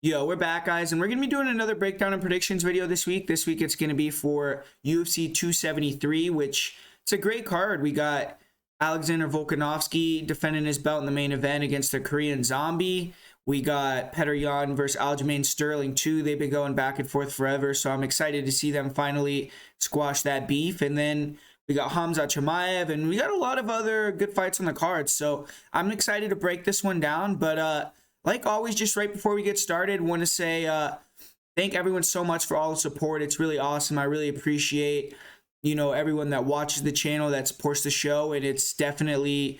Yo, we're back, guys, and we're going to be doing another breakdown and predictions video this week. This week, it's going to be for UFC 273, which it's a great card. We got Alexander Volkanovski defending his belt in the main event against the Korean Zombie. We got Petr versus Aljamain Sterling, too. They've been going back and forth forever, so I'm excited to see them finally squash that beef. And then we got Khamzat Chimaev, and we got a lot of other good fights on the card, so I'm excited to break this one down, but like always, just right before we get started, want to say thank everyone so much for all the support. It's really awesome. I really appreciate, everyone that watches the channel, that supports the show, and it's definitely,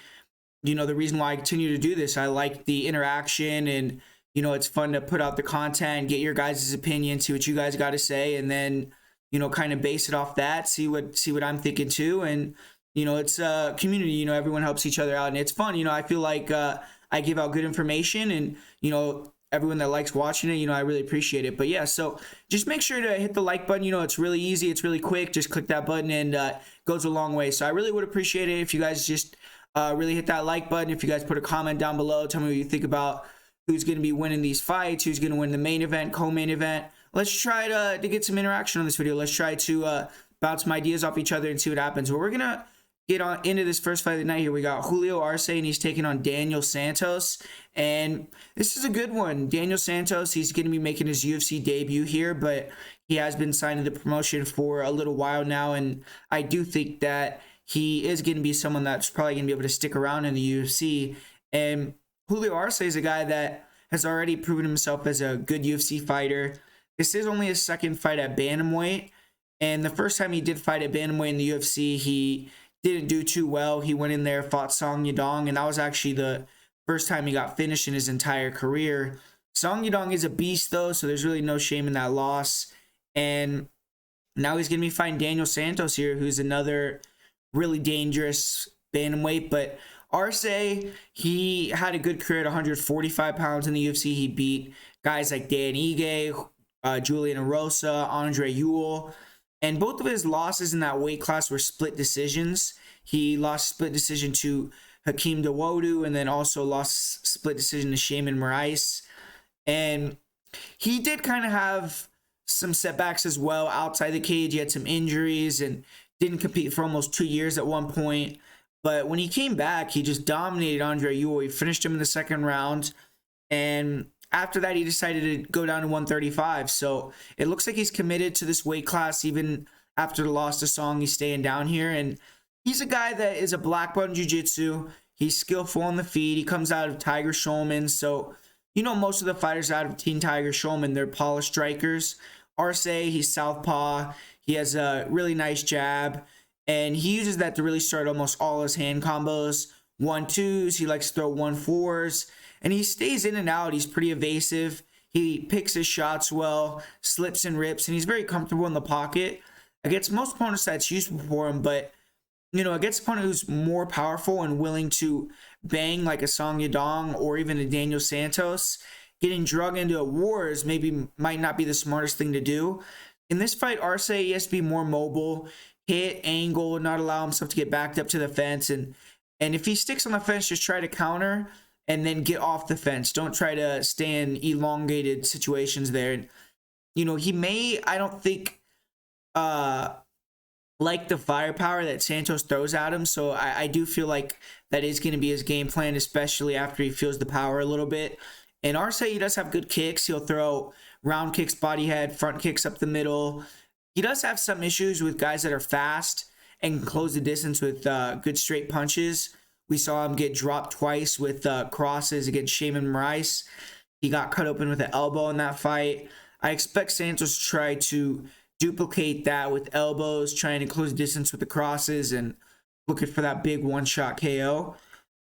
the reason why I continue to do this. I like the interaction, and, it's fun to put out the content, get your guys' opinion, see what you guys got to say, and then, kind of base it off that, see what I'm thinking too, and, it's a community, everyone helps each other out, and it's fun. I feel like I give out good information, and everyone that likes watching it, I really appreciate it. But yeah, so just make sure to hit the like button. It's really easy, it's really quick. Just click that button, and it goes a long way. So I really would appreciate it if you guys just really hit that like button. If you guys put a comment down below, tell me what you think about who's going to be winning these fights, who's going to win the main event, co-main event. Let's try to get some interaction on this video. Let's try to bounce some ideas off each other and see what happens. Well, we're gonna get on into this first fight of the night here. We got Julio Arce, and he's taking on Daniel Santos, and this is a good one. Daniel Santos, he's going to be making his UFC debut here, but he has been signed to the promotion for a little while now, and I do think that he is going to be someone that's probably going to be able to stick around in the UFC. And Julio Arce is a guy that has already proven himself as a good UFC fighter. This is only his second fight at bantamweight, and the first time he did fight at bantamweight in the UFC, he didn't do too well. He went in there, fought Song Yadong, and that was actually the first time he got finished in his entire career. Song Yadong is a beast, though, so there's really no shame in that loss. And now he's going to be fighting Daniel Santos here, who's another really dangerous bantamweight. But Arce, he had a good career at 145 pounds in the UFC. He beat guys like Dan Ige, Julian Erosa, Andre Ewell. And both of his losses in that weight class were split decisions. He lost split decision to Hakeem Dawodu, and then also lost split decision to Shaman Moraes. And he did kind of have some setbacks as well outside the cage. He had some injuries and didn't compete for almost 2 years at one point. But when he came back, he just dominated Andre Ewell. He finished him in the second round. And after that, he decided to go down to 135. So it looks like he's committed to this weight class. Even after the loss to Song, he's staying down here. And he's a guy that is a black belt in jiu-jitsu. He's skillful on the feet. He comes out of Tiger Schulman. So, most of the fighters out of Team Tiger Schulman, they're polished strikers. Arce, he's southpaw. He has a really nice jab. And he uses that to really start almost all his hand combos. 1-2s. He likes to throw 1-4s. And he stays in and out. He's pretty evasive. He picks his shots well, slips and rips, and he's very comfortable in the pocket. Against most opponents, that's useful for him, but, against an opponent who's more powerful and willing to bang like a Song Yadong or even a Daniel Santos, getting drug into a wars might not be the smartest thing to do. In this fight, Arce, he has to be more mobile, hit, angle, not allow himself to get backed up to the fence, and if he sticks on the fence, just try to counter and then get off the fence. Don't try to stay in elongated situations there. And, he may, I don't think, like the firepower that Santos throws at him. So I do feel like that is going to be his game plan, especially after he feels the power a little bit. And Arce, he does have good kicks. He'll throw round kicks, body head, front kicks up the middle. He does have some issues with guys that are fast and can close the distance with good straight punches. We saw him get dropped twice with crosses against Shaman Moraes. He got cut open with an elbow in that fight. I expect Santos to try to duplicate that with elbows, trying to close distance with the crosses and looking for that big one-shot KO.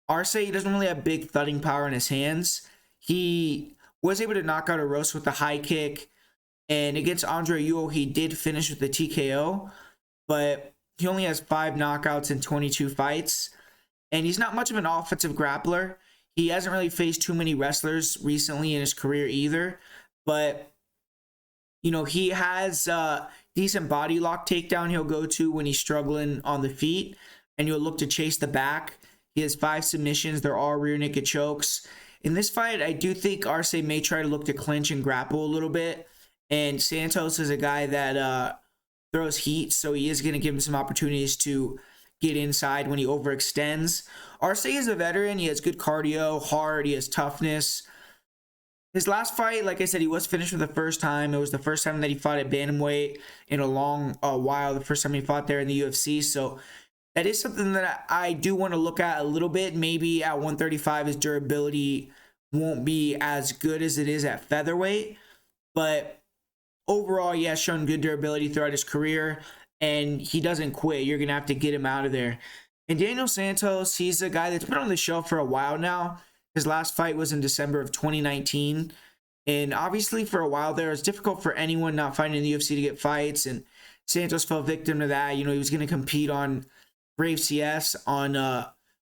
Arce, he doesn't really have big thudding power in his hands. He was able to knock out Erosa with a high kick. And against Andre Ewell, he did finish with the TKO. But he only has 5 knockouts in 22 fights. And he's not much of an offensive grappler. He hasn't really faced too many wrestlers recently in his career either. But, he has decent body lock takedown he'll go to when he's struggling on the feet. And he'll look to chase the back. He has 5 submissions. They're all rear naked chokes. in this fight, I do think Arce may try to look to clinch and grapple a little bit. And Santos is a guy that throws heat, so he is going to give him some opportunities to get inside when he overextends. Arce is a veteran. He has good cardio, hard. He has toughness. His last fight, like I said, he was finished for the first time. It was the first time that he fought at bantamweight in a long while. The first time he fought there in the UFC. So that is something that I do want to look at a little bit. Maybe at 135, his durability won't be as good as it is at featherweight. But overall, he has shown good durability throughout his career. And he doesn't quit. You're going to have to get him out of there. And Daniel Santos, he's a guy that's been on the shelf for a while now. His last fight was in December of 2019. And obviously for a while there, it's difficult for anyone not fighting in the UFC to get fights. And Santos fell victim to that. You know, he was going to compete on Brave CS on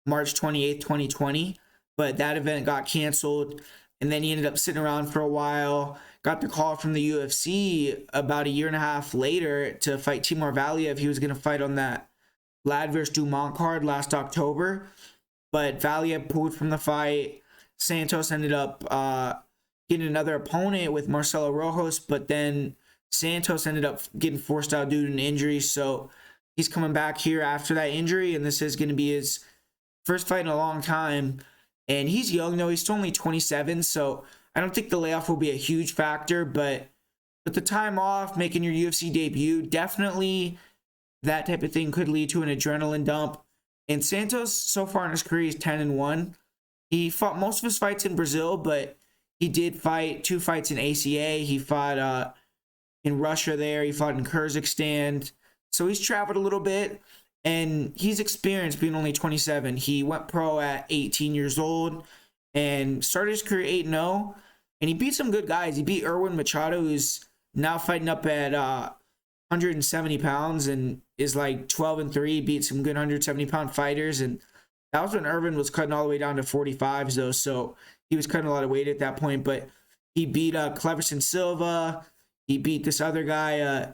March 28th, 2020. But that event got canceled. And then he ended up sitting around for a while. Got the call from the UFC about a year and a half later to fight Timur Valiev. He was going to fight on that Vlad vs. Dumont card last October. But Valiev pulled from the fight. Santos ended up getting another opponent with Marcelo Rojos, but then Santos ended up getting forced out due to an injury. So he's coming back here after that injury, and this is going to be his first fight in a long time. And he's young, though. He's still only 27, so I don't think the layoff will be a huge factor. But with the time off, making your UFC debut, definitely that type of thing could lead to an adrenaline dump. And Santos, so far in his career, is 10-1. He fought most of his fights in Brazil, but he did fight 2 fights in ACA. He fought in Russia there. He fought in Kyrgyzstan. So he's traveled a little bit, and he's experienced being only 27. He went pro at 18 years old and started his career 8-0. And he beat some good guys. He beat Erwin Machado, who's now fighting up at 170 pounds and is like 12-3, beat some good 170-pound fighters. And that was when Erwin was cutting all the way down to 45s, though. So he was cutting a lot of weight at that point. But he beat Cleverson Silva. He beat this other guy,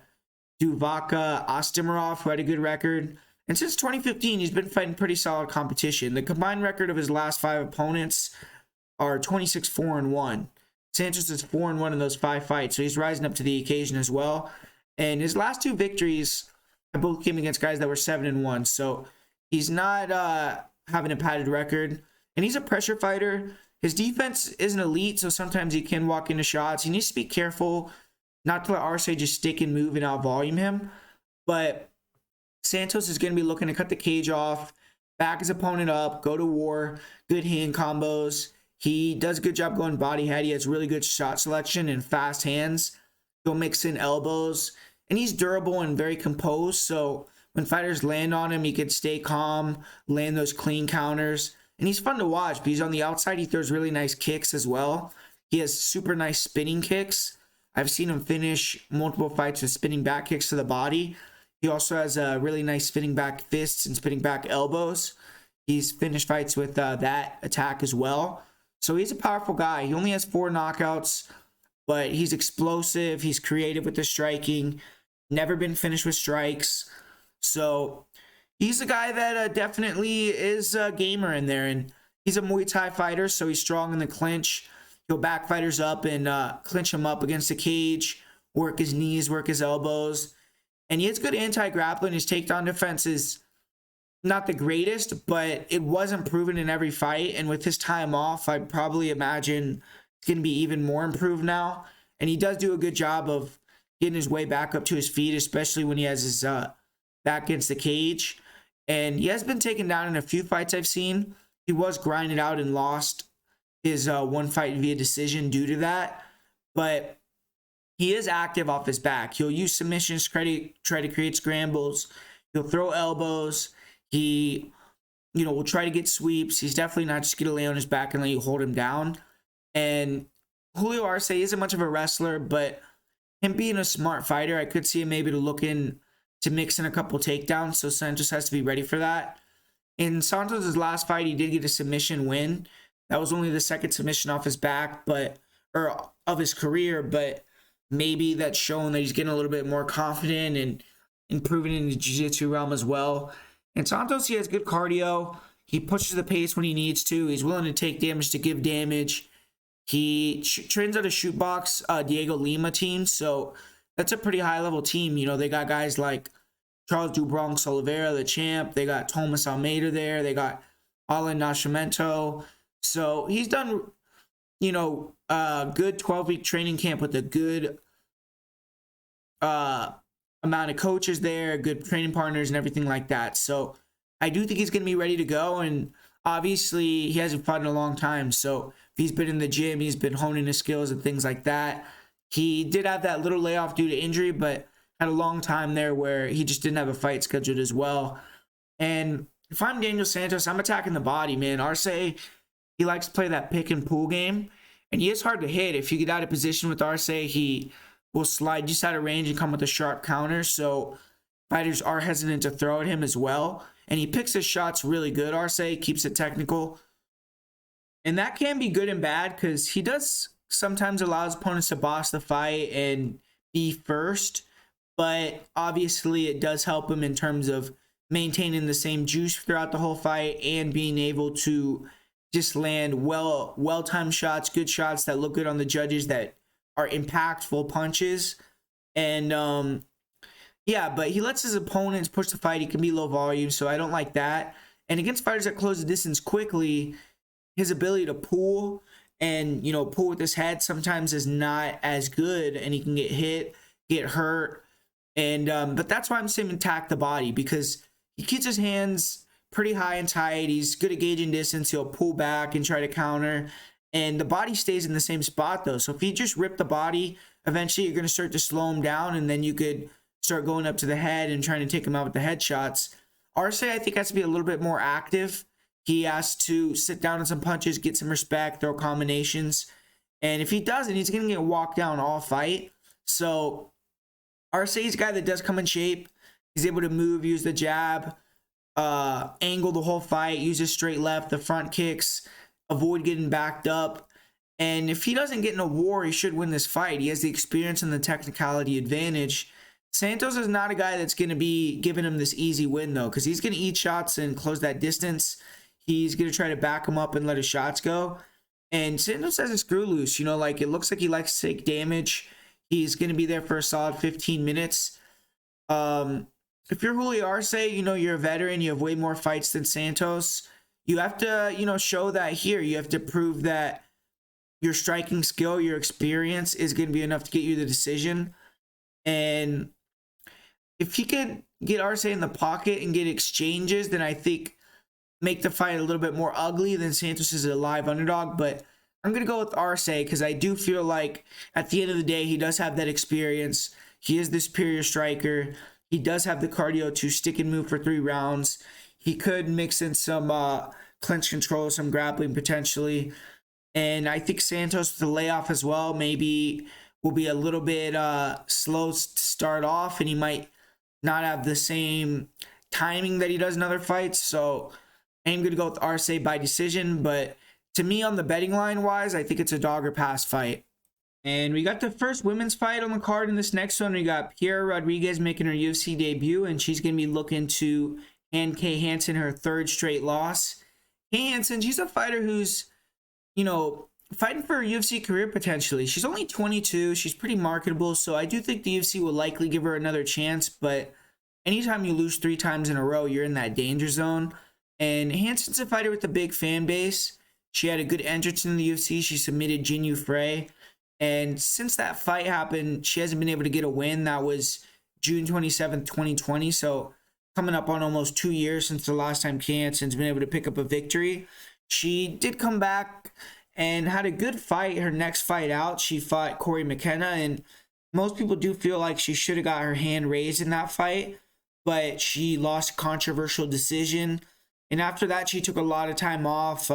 Duvaka Ostimarov, who had a good record. And since 2015, he's been fighting pretty solid competition. The combined record of his last 5 opponents are 26-4-1. Santos is 4-1 in those 5 fights, so he's rising up to the occasion as well. And his last 2 victories both came against guys that were 7-1. So he's not having a padded record. And he's a pressure fighter. His defense isn't elite, so sometimes he can walk into shots. He needs to be careful not to let Arce just stick and move and out-volume him. But Santos is going to be looking to cut the cage off, back his opponent up, go to war, good hand combos. He does a good job going body head. He has really good shot selection and fast hands. He'll mix in elbows. And he's durable and very composed. So when fighters land on him, he can stay calm, land those clean counters. And he's fun to watch because on the outside, he throws really nice kicks as well. He has super nice spinning kicks. I've seen him finish multiple fights with spinning back kicks to the body. He also has really nice spinning back fists and spinning back elbows. He's finished fights with that attack as well. So he's a powerful guy. He only has 4 knockouts, but he's explosive. He's creative with the striking. Never been finished with strikes. So he's a guy that definitely is a gamer in there. And he's a Muay Thai fighter, so he's strong in the clinch. He'll back fighters up and clinch him up against the cage, work his knees, work his elbows. And he has good anti-grappling. His takedown defense is not the greatest, but it wasn't proven in every fight. And with his time off, I'd probably imagine it's going to be even more improved now. And he does do a good job of getting his way back up to his feet, especially when he has his back against the cage. And he has been taken down in a few fights I've seen. He was grinded out and lost his one fight via decision due to that. But he is active off his back. He'll use submissions, try to create scrambles. He'll throw elbows. He, will try to get sweeps. He's definitely not just going to lay on his back and let you hold him down. And Julio Arce isn't much of a wrestler, but him being a smart fighter, I could see him maybe to mix in a couple takedowns. So Santos has to be ready for that. In Santos' last fight, he did get a submission win. That was only the second submission off his back, or of his career, but maybe that's showing that he's getting a little bit more confident and improving in the jiu-jitsu realm as well. And Santos, he has good cardio. He pushes the pace when he needs to. He's willing to take damage to give damage. He trains out a shootbox Diego Lima team, so that's a pretty high-level team. You know, they got guys like Charles do Bronx Oliveira, the champ. They got Thomas Almeida there. They got Alan Nascimento. So he's done, you know, a good 12-week training camp with a good amount of coaches there, good training partners and everything like that. So I do think he's going to be ready to go. And obviously he hasn't fought in a long time. So if he's been in the gym, he's been honing his skills and things like that. He did have that little layoff due to injury, but had a long time there where he just didn't have a fight scheduled as well. And if I'm Daniel Santos, I'm attacking the body, man. Arce, he likes to play that pick and pull game, and he is hard to hit. If you get out of position with Arce, he will slide just out of range and come with a sharp counter. So fighters are hesitant to throw at him as well. And he picks his shots really good, Arce, keeps it technical. And that can be good and bad because he does sometimes allow his opponents to boss the fight and be first. But obviously it does help him in terms of maintaining the same juice throughout the whole fight and being able to just land well-timed shots, good shots that look good on the judges, that are impactful punches. And yeah, but he lets his opponents push the fight. He can be low volume, so I don't like that. And against fighters that close the distance quickly, his ability to pull and, you know, pull with his head sometimes is not as good, and he can get hit, get hurt. And but that's why I'm saying attack the body, because he keeps his hands pretty high and tight. He's good at gauging distance. He'll pull back and try to counter. And the body stays in the same spot, though. So if you just rip the body, eventually you're going to start to slow him down, and then you could start going up to the head and trying to take him out with the headshots. Arce, I think, has to be a little bit more active. He has to sit down on some punches, get some respect, throw combinations. And if he doesn't, he's going to get walked down all fight. So Arce is a guy that does come in shape. He's able to move, use the jab, angle the whole fight, use his straight left, the front kicks, avoid getting backed up. And if he doesn't get in a war, he should win this fight. He has the experience and the technicality advantage. Santos is not a guy that's going to be giving him this easy win, though, because he's going to eat shots and close that distance. He's going to try to back him up and let his shots go. And Santos has a screw loose. You know, like, it looks like he likes to take damage. He's going to be there for a solid 15 minutes. If you're Julio Arce, you know, you're a veteran. You have way more fights than Santos. You have to, you know, show that here. You have to prove that your striking skill, your experience is going to be enough to get you the decision. And if he could get Arce in the pocket and get exchanges, then I think make the fight a little bit more ugly than Santos is a live underdog. But I'm going to go with Arce because I do feel like at the end of the day, he does have that experience. He is the superior striker. He does have the cardio to stick and move for 3 rounds. He could mix in some clinch control, some grappling potentially. And I think Santos with the layoff as well maybe will be a little bit slow to start off, and he might not have the same timing that he does in other fights. So I'm going to go with Arce by decision. But to me, on the betting line wise, I think it's a dog or pass fight. And we got the first women's fight on the card in this next one. We got Piera Rodriguez making her UFC debut, and she's going to be looking to hand Kay Hansen her 3rd straight loss. Kay Hansen, she's a fighter who's, you know, fighting for a UFC career potentially. She's only 22. She's pretty marketable, so I do think the UFC will likely give her another chance. But anytime you lose 3 times in a row, you're in that danger zone. And Hansen's a fighter with a big fan base. She had a good entrance in the UFC. She submitted Jinyu Frey. And since that fight happened, she hasn't been able to get a win. That was June 27th, 2020. So coming up on almost 2 years since the last time Kay Hansen's been able to pick up a victory. She did come back and had a good fight. Her next fight out, she fought Corey McKenna. And most people do feel like she should have got her hand raised in that fight. But she lost a controversial decision. And after that, she took a lot of time off.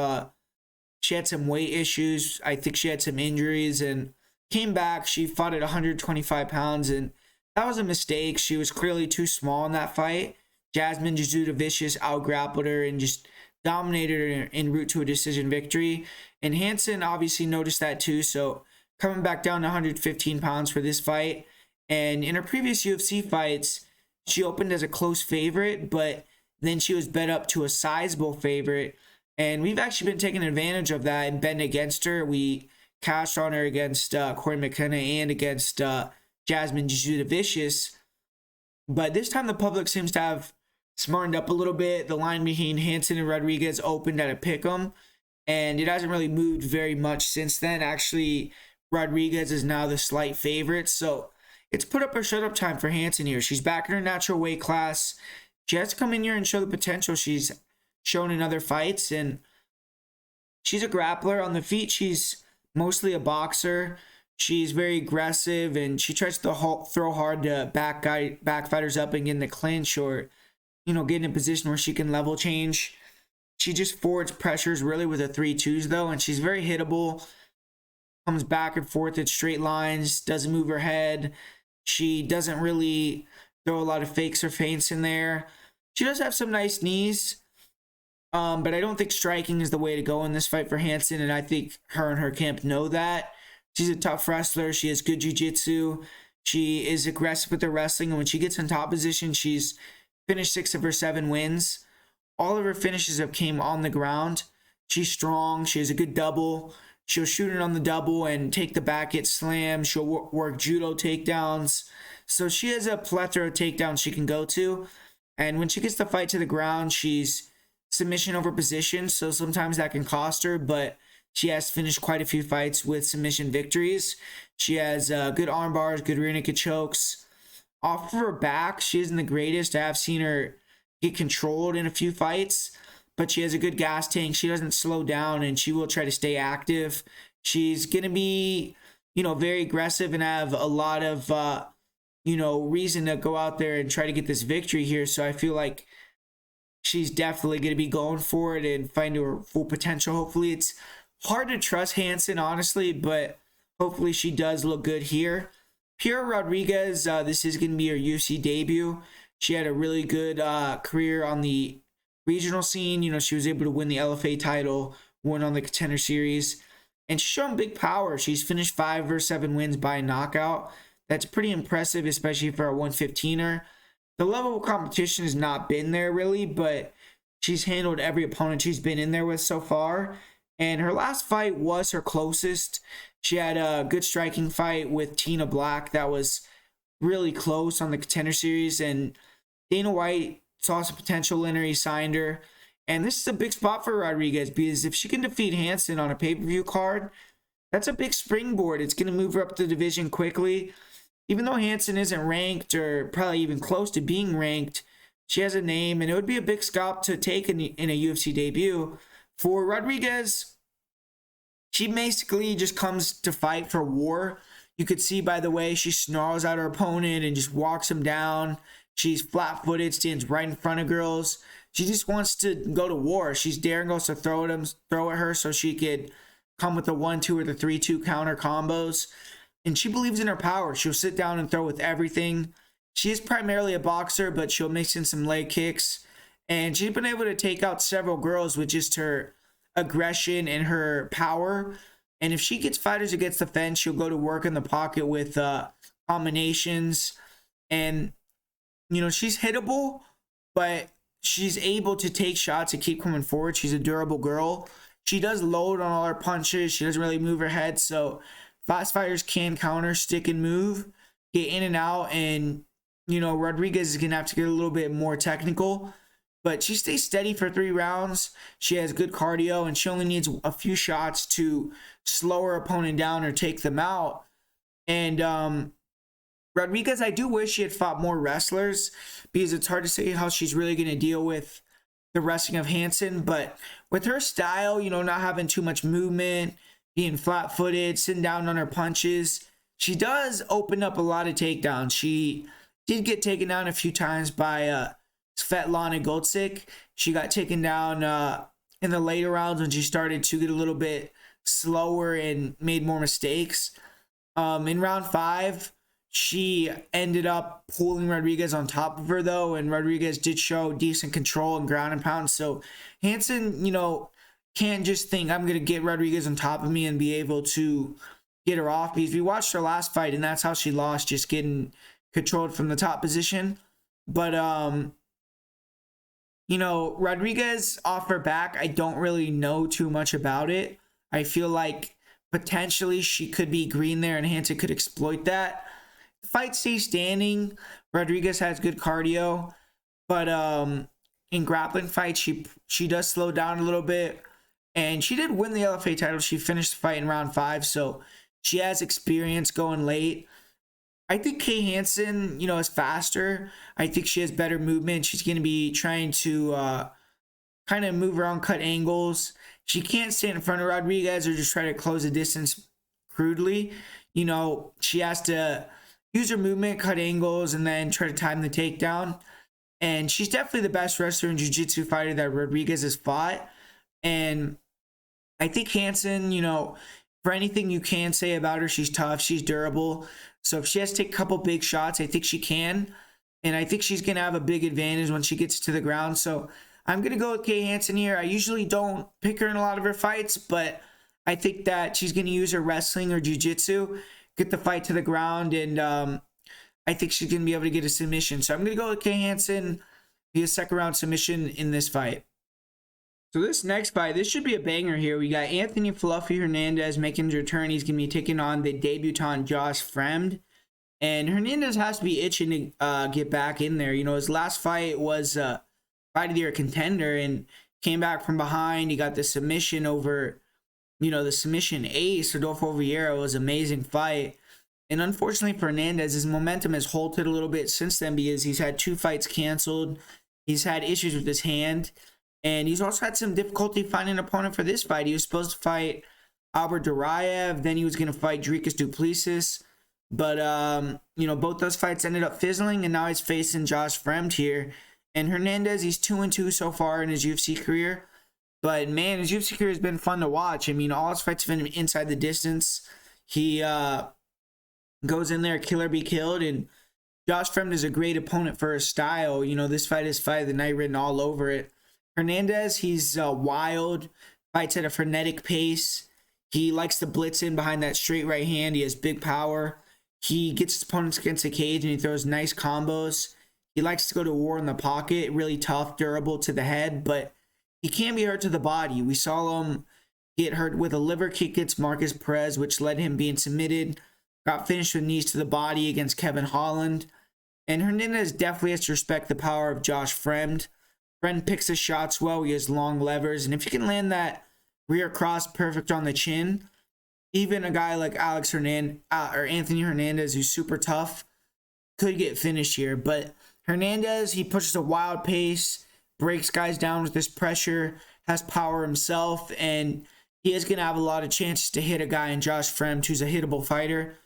She had some weight issues. I think she had some injuries and came back. She fought at 125 pounds, and that was a mistake. She was clearly too small in that fight. Jasmine Jasudavicius out-grappled her and just dominated her en route to a decision victory. And Hansen obviously noticed that too, so coming back down to 115 pounds for this fight. And in her previous UFC fights, she opened as a close favorite, but Then she was bet up to a sizable favorite. And we've actually been taking advantage of that and betting against her. We cashed on her against Corey McKenna and against Jasmine Judavicius. But this time the public seems to have smartened up a little bit. The line between Hansen and Rodriguez opened at a pick'em, and it hasn't really moved very much since then. Actually, Rodriguez is now the slight favorite, so it's put up or shut up time for Hansen here. She's back in her natural weight class. She has to come in here and show the potential she's shown in other fights, and she's a grappler. On the feet, she's mostly a boxer. She's very aggressive, and she tries to throw hard to back fighters up and get in the clinch, or get in a position where she can level change. She just forwards pressures really with a 3-2s though, and she's very hittable. Comes back and forth in straight lines, doesn't move her head. She doesn't really throw a lot of fakes or feints in there. She does have some nice knees, but I don't think striking is the way to go in this fight for Hansen, and I think her and her camp know that. She's a tough wrestler. She has good jiu-jitsu. She is aggressive with her wrestling, and when she gets in top position, she's finished 6 of her 7 wins. All of her finishes have came on the ground. She's strong. She has a good double. She'll shoot it on the double and take the back, get slammed. She'll work judo takedowns. So she has a plethora of takedowns she can go to. And when she gets the fight to the ground, she's submission over position. So sometimes that can cost her, but she has finished quite a few fights with submission victories. She has good arm bars, good rear naked chokes. Off of her back, she isn't the greatest. I have seen her get controlled in a few fights, but she has a good gas tank. She doesn't slow down, and she will try to stay active. She's going to be, very aggressive and have a lot of, reason to go out there and try to get this victory here. So I feel like she's definitely going to be going for it and find her full potential. Hopefully, it's hard to trust Hansen, honestly, but hopefully she does look good here. Pure Rodriguez, this is going to be her UFC debut. She had a really good career on the regional scene. She was able to win the LFA title, won on the Contender Series, and she's shown big power. She's finished 5 of her 7 wins by knockout. That's pretty impressive, especially for a 115er. The level of competition has not been there really, but she's handled every opponent she's been in there with so far. And her last fight was her closest. She had a good striking fight with Tina Black that was really close on the Contender Series, and Dana White saw some potential in her. He signed her, and this is a big spot for Rodriguez, because if she can defeat Hansen on a pay-per-view card, that's a big springboard. It's going to move her up the division quickly. Even though Hansen isn't ranked or probably even close to being ranked, she has a name, and it would be a big scalp to take in a UFC debut. For Rodriguez, she basically just comes to fight for war. You could see by the way she snarls at her opponent and just walks him down. She's flat-footed, stands right in front of girls. She just wants to go to war. She's daring us to throw at her so she could come with the 1-2 or the 3-2 counter combos. And she believes in her power. She'll sit down and throw with everything. She is primarily a boxer, but she'll mix in some leg kicks. And she's been able to take out several girls with just her aggression and her power. And if she gets fighters against the fence, she'll go to work in the pocket with combinations. And, she's hittable, but she's able to take shots and keep coming forward. She's a durable girl. She does load on all her punches. She doesn't really move her head. So fast fighters can counter, stick and move, get in and out. And, Rodriguez is going to have to get a little bit more technical. But she stays steady for 3 rounds. She has good cardio, and she only needs a few shots to slow her opponent down or take them out. And Rodriguez, I do wish she had fought more wrestlers, because it's hard to say how she's really going to deal with the wrestling of Hansen. But with her style, not having too much movement, being flat-footed, sitting down on her punches, she does open up a lot of takedowns. She did get taken down a few times by Svetlana Goltsik. She got taken down in the later rounds when she started to get a little bit slower and made more mistakes. In round 5, she ended up pulling Rodriguez on top of her though, and Rodriguez did show decent control and ground and pound. So Hansen, can't just think I'm going to get Rodriguez on top of me and be able to get her off, because we watched her last fight and that's how she lost, just getting controlled from the top position. But You know, Rodriguez off her back, I don't really know too much about it. I feel like potentially she could be green there and Hansen could exploit that. The fight stays standing. Rodriguez has good cardio, but in grappling fights, she does slow down a little bit. And she did win the LFA title. She finished the fight in round 5, so she has experience going late. I think Kay Hansen, you know, is faster. I think she has better movement. She's going to be trying to kind of move around, cut angles. She can't stand in front of Rodriguez or just try to close the distance crudely. You know, she has to use her movement, cut angles, and then try to time the takedown. And she's definitely the best wrestler and jiu-jitsu fighter that Rodriguez has fought. And I think Hansen, you know, for anything you can say about her, she's tough, she's durable. So if she has to take a couple big shots, I think she can. And I think she's going to have a big advantage when she gets to the ground. So I'm going to go with Kay Hansen here. I usually don't pick her in a lot of her fights, but I think that she's going to use her wrestling or jiu-jitsu, get the fight to the ground, and I think she's going to be able to get a submission. So I'm going to go with Kay Hansen via second round submission in this fight. So this next fight, this should be a banger here. We got Anthony Fluffy Hernandez making his return. He's going to be taking on the debutant Josh Fremd. And Hernandez has to be itching to get back in there. You know, his last fight was fight of the year contender and came back from behind. He got the submission over, you know, the submission ace. Rodolfo Vieira was an amazing fight. And unfortunately for Hernandez, his momentum has halted a little bit since then because he's had 2 fights canceled. He's had issues with his hand. And he's also had some difficulty finding an opponent for this fight. He was supposed to fight Albert Duraev. Then he was going to fight Dricus du Plessis. But, you know, both those fights ended up fizzling. And now he's facing Josh Fremd here. And Hernandez, he's 2-2 so far in his UFC career. But, man, his UFC career has been fun to watch. I mean, all his fights have been inside the distance. He goes in there, kill or be killed. And Josh Fremd is a great opponent for his style. You know, this fight is fight of the night written all over it. Hernandez, he's wild, fights at a frenetic pace. He likes to blitz in behind that straight right hand. He has big power. He gets his opponents against the cage and he throws nice combos. He likes to go to war in the pocket, really tough, durable to the head, but he can be hurt to the body. We saw him get hurt with a liver kick against Marcus Perez, which led him being submitted. Got finished with knees to the body against Kevin Holland. And Hernandez definitely has to respect the power of Josh Fremd. Fremd picks his shots well. He has long levers. And if you can land that rear cross perfect on the chin, even a guy like Anthony Hernandez, who's super tough, could get finished here. But Hernandez, he pushes a wild pace, breaks guys down with his pressure, has power himself, and he is going to have a lot of chances to hit a guy in Josh Fremd, who's a hittable fighter.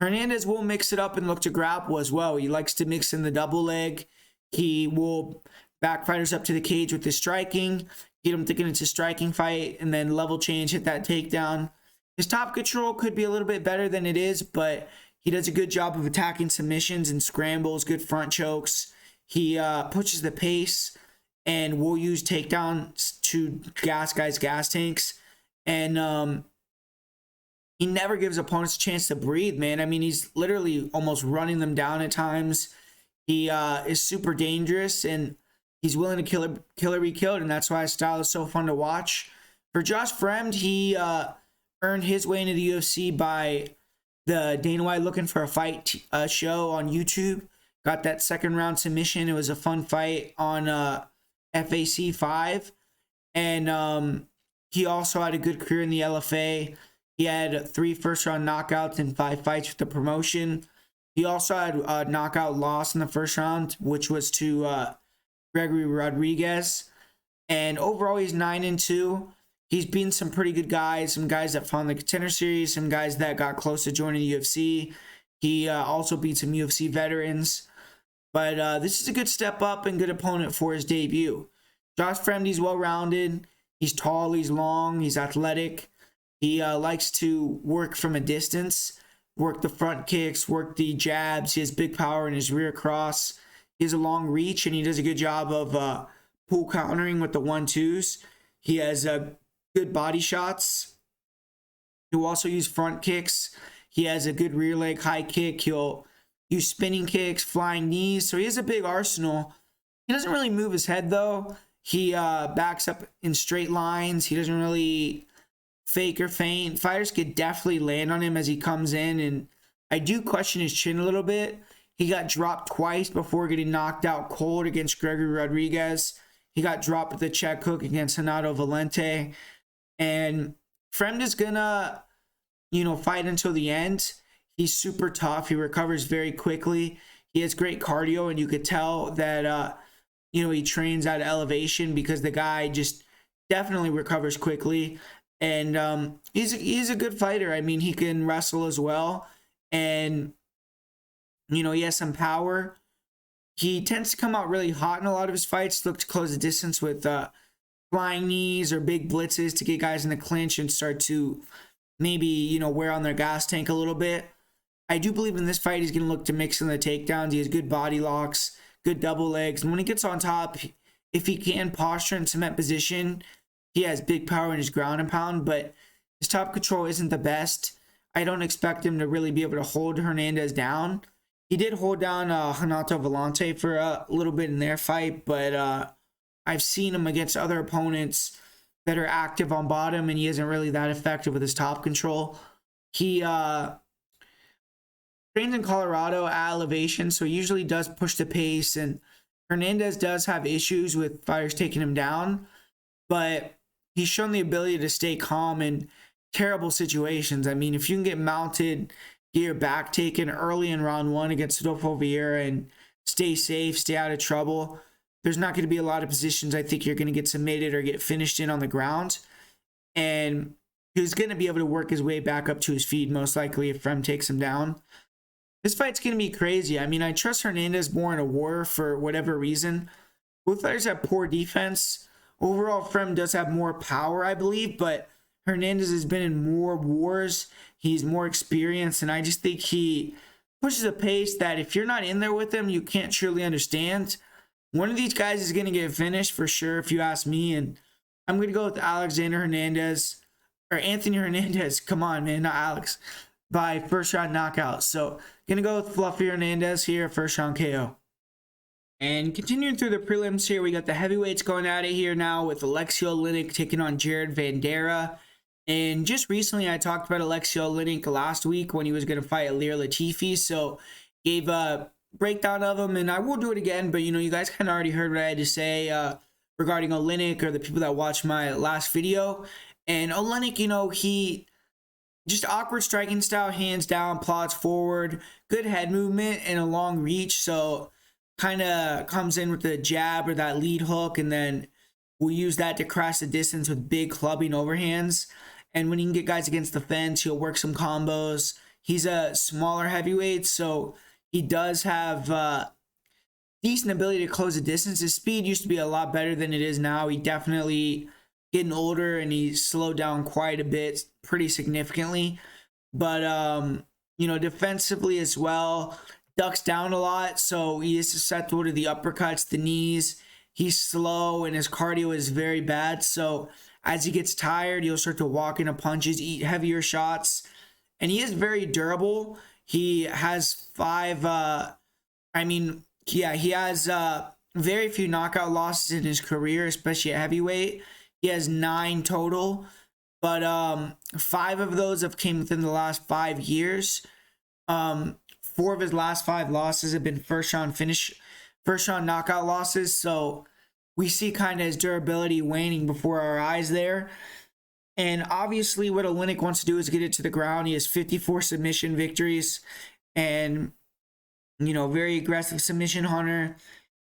Hernandez will mix it up and look to grapple as well. He likes to mix in the double leg. He will back fighters up to the cage with his striking, get him thinking it's a striking fight, and then level change, hit that takedown. His top control could be a little bit better than it is, but he does a good job of attacking submissions and scrambles, good front chokes. He pushes the pace and will use takedowns to gas guys' gas tanks. And he never gives opponents a chance to breathe, man. I mean, he's literally almost running them down at times. He is super dangerous, and he's willing to kill or be killed, and that's why his style is so fun to watch. For Josh Fremd, he earned his way into the UFC by the Dana White Looking for a Fight show on YouTube. Got that second round submission. It was a fun fight on FAC 5. And he also had a good career in the LFA. He had 3 first-round knockouts in 5 fights with the promotion. He also had a knockout loss in the first round, which was to Gregory Rodriguez. And overall, he's 9-2. He's beaten some pretty good guys, some guys that fought in the Contender Series, some guys that got close to joining the UFC. He also beat some UFC veterans. But this is a good step up and good opponent for his debut. Josh Fremd, he's well-rounded. He's tall, he's long, he's athletic. He likes to work from a distance, work the front kicks, work the jabs. He has big power in his rear cross. He has a long reach, and he does a good job of pull countering with the 1-2s. He has good body shots. He'll also use front kicks. He has a good rear leg high kick. He'll use spinning kicks, flying knees. So he has a big arsenal. He doesn't really move his head, though. He backs up in straight lines. He doesn't really fake or feint. Fighters could definitely land on him as he comes in, and I do question his chin a little bit. He got dropped twice before getting knocked out cold against Gregory Rodriguez. He got dropped with the check hook against Renato Valente. And Fremd is gonna, fight until the end. He's super tough. He recovers very quickly. He has great cardio, and you could tell that, he trains at elevation because the guy just definitely recovers quickly. And he's a good fighter. I mean, he can wrestle as well. And, he has some power. He tends to come out really hot in a lot of his fights, look to close the distance with flying knees or big blitzes to get guys in the clinch and start to maybe, wear on their gas tank a little bit. I do believe in this fight, he's going to look to mix in the takedowns. He has good body locks, good double legs. And when he gets on top, if he can posture and cement position, he has big power in his ground and pound, but his top control isn't the best. I don't expect him to really be able to hold Hernandez down. He did hold down Renato Valente for a little bit in their fight, but I've seen him against other opponents that are active on bottom, and he isn't really that effective with his top control. He trains in Colorado at elevation, so he usually does push the pace, and Hernandez does have issues with fighters taking him down, but he's shown the ability to stay calm in terrible situations. I mean, if you can get mounted, get your back taken early in round 1 against Rodolfo Vieira and stay safe, stay out of trouble, there's not going to be a lot of positions I think you're going to get submitted or get finished in on the ground. And he's going to be able to work his way back up to his feet, most likely, if Frem takes him down. This fight's going to be crazy. I mean, I trust Hernandez more in a war for whatever reason. Both fighters have poor defense. Overall, Frem does have more power, I believe, but Hernandez has been in more wars. He's more experienced, and I just think he pushes a pace that if you're not in there with him, you can't truly understand. One of these guys is going to get finished for sure, if you ask me, and I'm going to go with Alexander Hernandez, or Anthony Hernandez, come on, man, not Alex, by first round knockout. So, going to go with Fluffy Hernandez here, first round KO. And continuing through the prelims here, we got the heavyweights going at it here now with Alexei Oleinik taking on Jared Vanderaa. And just recently, I talked about Alexei Oleinik last week when he was going to fight Ilir Latifi. So, gave a breakdown of him, and I will do it again. But, you guys kind of already heard what I had to say regarding Oleinik, or the people that watched my last video. And Oleinik, he just awkward striking style, hands down, plods forward, good head movement, and a long reach. So, kind of comes in with the jab or that lead hook, and then we'll use that to cross the distance with big clubbing overhands. And when he can get guys against the fence, he'll work some combos. He's a smaller heavyweight, so he does have decent ability to close the distance. His speed used to be a lot better than it is now. He definitely getting older, and he slowed down quite a bit, pretty significantly. But, defensively as well, ducks down a lot, so he is susceptible to the uppercuts, the knees. He's slow, and his cardio is very bad, so as he gets tired, he'll start to walk into punches, eat heavier shots, and he is very durable. He has he has very few knockout losses in his career, especially at heavyweight. He has 9 total, but 5 of those have came within the last 5 years. 4 of his last 5 losses have been first round knockout losses. So we see kind of his durability waning before our eyes there. And obviously what Oleinik wants to do is get it to the ground. He has 54 submission victories and, very aggressive submission hunter.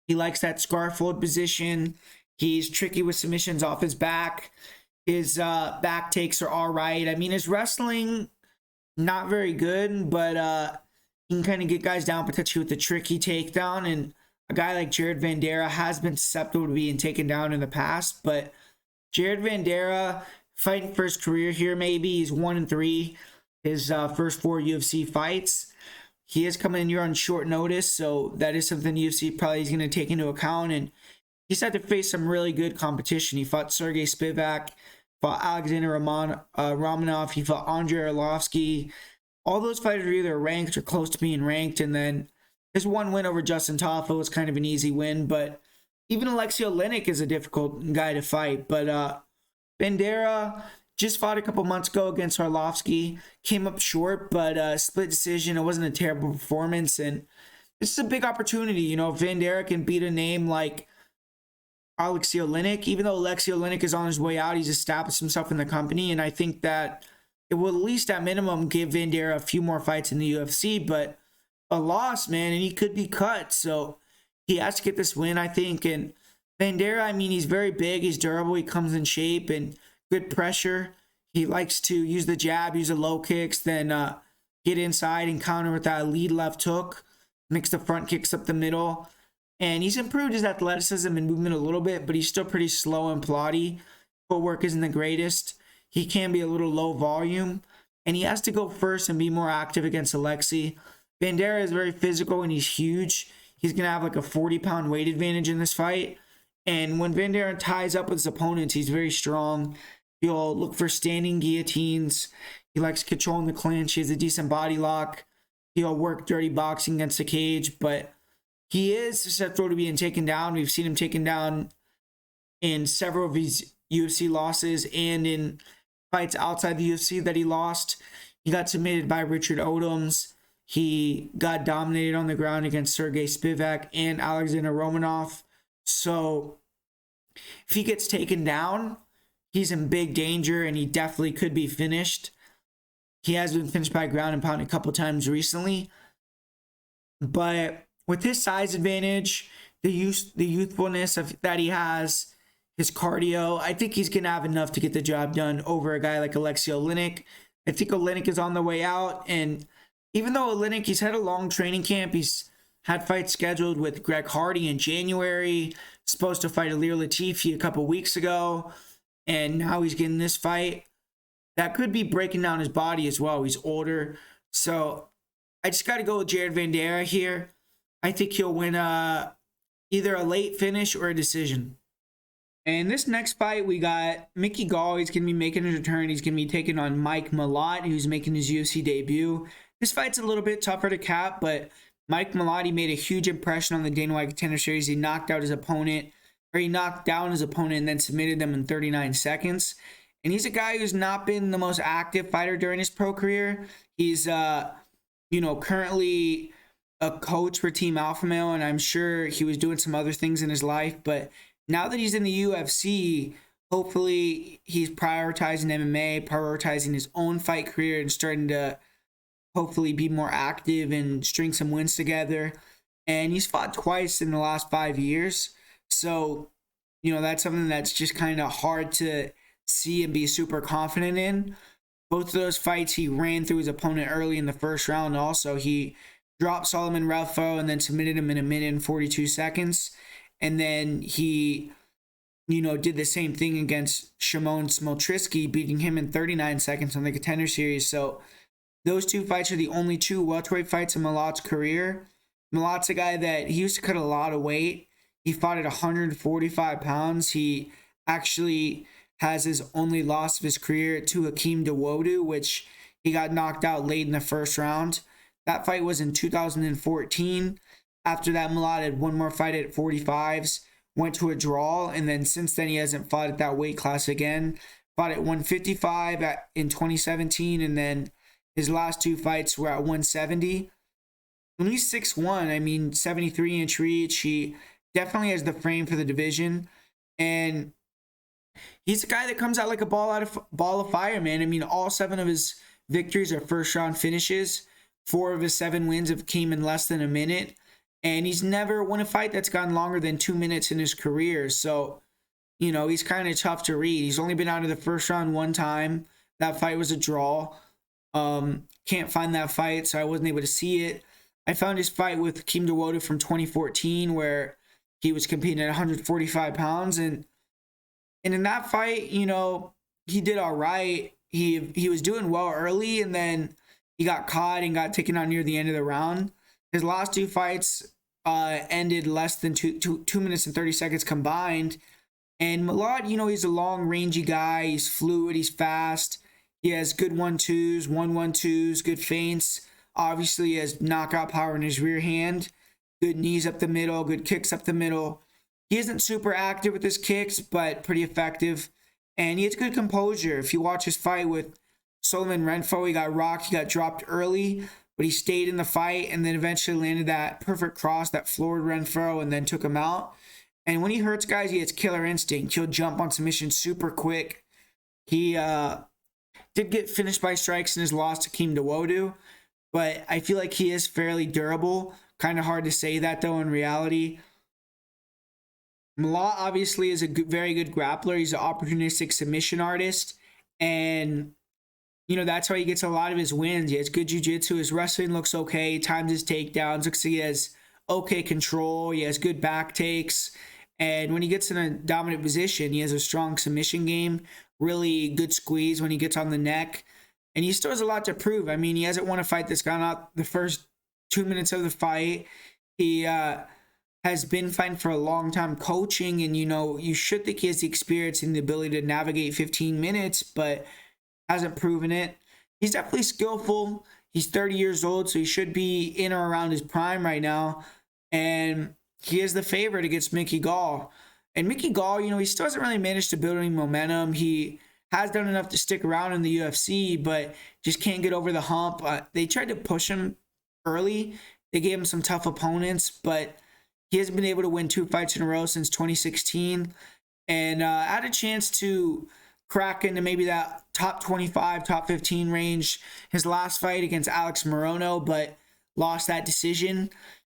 He likes that scarf hold position. He's tricky with submissions off his back. His back takes are all right. I mean, his wrestling, not very good, but he can kind of get guys down potentially with the tricky takedown. And a guy like Jared Vanderaa has been susceptible to being taken down in the past. But Jared Vanderaa, fighting for his career here, maybe. He's 1-3 his first 4 UFC fights. He is coming in here on short notice, so that is something UFC probably is going to take into account. And he's had to face some really good competition. He fought Sergey Spivak, fought Alexander Romanov, he fought Andrei Arlovsky. All those fighters are either ranked or close to being ranked. And then his one win over Justin Taffa was kind of an easy win, but Even Alexei Oleinik is a difficult guy to fight. But Vanderaa just fought a couple months ago against Arlovsky. Came up short, but split decision. It wasn't a terrible performance. And this is a big opportunity. You know, if Vanderaa can beat a name like Alexei Oleinik, even though Alexei Oleinik is on his way out, he's established himself in the company. And I think that it will at least at minimum give Vanderaa a few more fights in the UFC. But a loss, man, and he could be cut. So he has to get this win, I think. And Vanderaa, I mean, he's very big. He's durable. He comes in shape and good pressure. He likes to use the jab, use the low kicks, then get inside and counter with that lead left hook. Mix the front kicks up the middle. And he's improved his athleticism and movement a little bit, but he's still pretty slow and ploddy. Footwork isn't the greatest. He can be a little low volume. And he has to go first and be more active against Alexei. Vanderaa is very physical and he's huge. He's going to have like a 40-pound weight advantage in this fight. And when Vanderaa ties up with his opponents, he's very strong. He'll look for standing guillotines. He likes controlling the clinch. He has a decent body lock. He'll work dirty boxing against the cage, but he is susceptible to being taken down. We've seen him taken down in several of his UFC losses and in fights outside the UFC that he lost. He got submitted by Richard Odoms. He got dominated on the ground against Sergey Spivak and Alexander Romanov. So if he gets taken down, he's in big danger and he definitely could be finished. He has been finished by ground and pound a couple times recently. But with his size advantage, the youthfulness that he has, his cardio, I think he's going to have enough to get the job done over a guy like Alexei Oleinik. I think Oleinik is on the way out, and even though Oleinik, he's had a long training camp, he's had fights scheduled with Greg Hardy in January, supposed to fight Ilir Latifi a couple weeks ago, and now he's getting this fight. That could be breaking down his body as well. He's older. So I just got to go with Jared Vanderaa here. I think he'll win either a late finish or a decision. And this next fight, we got Mickey Gall. He's going to be making his return. He's going to be taking on Mike Malott, who's making his UFC debut. This fight's a little bit tougher to cap, but Mike Malott, he made a huge impression on the Dana White Contender Series. He knocked down his opponent and then submitted them in 39 seconds. And he's a guy who's not been the most active fighter during his pro career. He's, currently a coach for Team Alpha Male, and I'm sure he was doing some other things in his life. But now that he's in the UFC, hopefully he's prioritizing MMA, prioritizing his own fight career, and starting to hopefully be more active and string some wins together. And he's fought twice in the last 5 years. So, that's something that's just kind of hard to see and be super confident in. Both of those fights, he ran through his opponent early in the first round. Also, he dropped Solomon Relfo and then submitted him in 1 minute and 42 seconds. And then he, did the same thing against Shimon Smoltrisky, beating him in 39 seconds on the Contender Series. So those two fights are the only two welterweight fights in Malott's career. Malott's a guy that he used to cut a lot of weight. He fought at 145 pounds. He actually has his only loss of his career to Hakeem Dawodu, which he got knocked out late in the first round. That fight was in 2014. After that, Malott had one more fight at 45s, went to a draw, and then since then he hasn't fought at that weight class again. Fought at 155 in 2017, and then his last two fights were at 170. When he's 6'1", 73-inch reach, he definitely has the frame for the division, and he's a guy that comes out like a ball of fire, man. All 7 of his victories are first-round finishes. 4 of his 7 wins have came in less than a minute. And he's never won a fight that's gone longer than 2 minutes in his career. So, he's kind of tough to read. He's only been out of the first round one time. That fight was a draw. Can't find that fight, so I wasn't able to see it. I found his fight with Hakeem Dawodu from 2014 where he was competing at 145 pounds. And in that fight, he did all right. He was doing well early, and then he got caught and got taken out near the end of the round. His last 2 fights ended less than 2 minutes and 30 seconds combined. And Malott, he's a long, rangy guy. He's fluid. He's fast. He has good 1-2s, 1-1-2s, good feints. Obviously, he has knockout power in his rear hand. Good knees up the middle, good kicks up the middle. He isn't super active with his kicks, but pretty effective. And he has good composure. If you watch his fight with Solomon Renfro, he got rocked, he got dropped early, but he stayed in the fight and then eventually landed that perfect cross that floored Renfro and then took him out. And when he hurts guys, he has killer instinct. He'll jump on submission super quick. He did get finished by strikes in his loss to Keem Dawodu, but I feel like he is fairly durable. Kind of hard to say that though in reality. Malott obviously is a very good grappler. He's an opportunistic submission artist. And, that's how he gets a lot of his wins. He has good jiu-jitsu. His wrestling looks okay. Times his takedowns. Looks like he has okay control. He has good back takes. And when he gets in a dominant position, he has a strong submission game. Really good squeeze when he gets on the neck. And he still has a lot to prove. I mean, he hasn't won a fight that's gone out the first 2 minutes of the fight. He has been fighting for a long time coaching, and you should think he has the experience and the ability to navigate 15 minutes, but hasn't proven it. He's definitely skillful. He's 30 years old, so he should be in or around his prime right now, and he is the favorite against Mickey Gall. And Mickey Gall, he still hasn't really managed to build any momentum. He has done enough to stick around in the UFC, but just can't get over the hump. They tried to push him early. They gave him some tough opponents, but he hasn't been able to win 2 fights in a row since 2016, and had a chance to crack into maybe that top 25, top 15 range his last fight against Alex Morono, but lost that decision.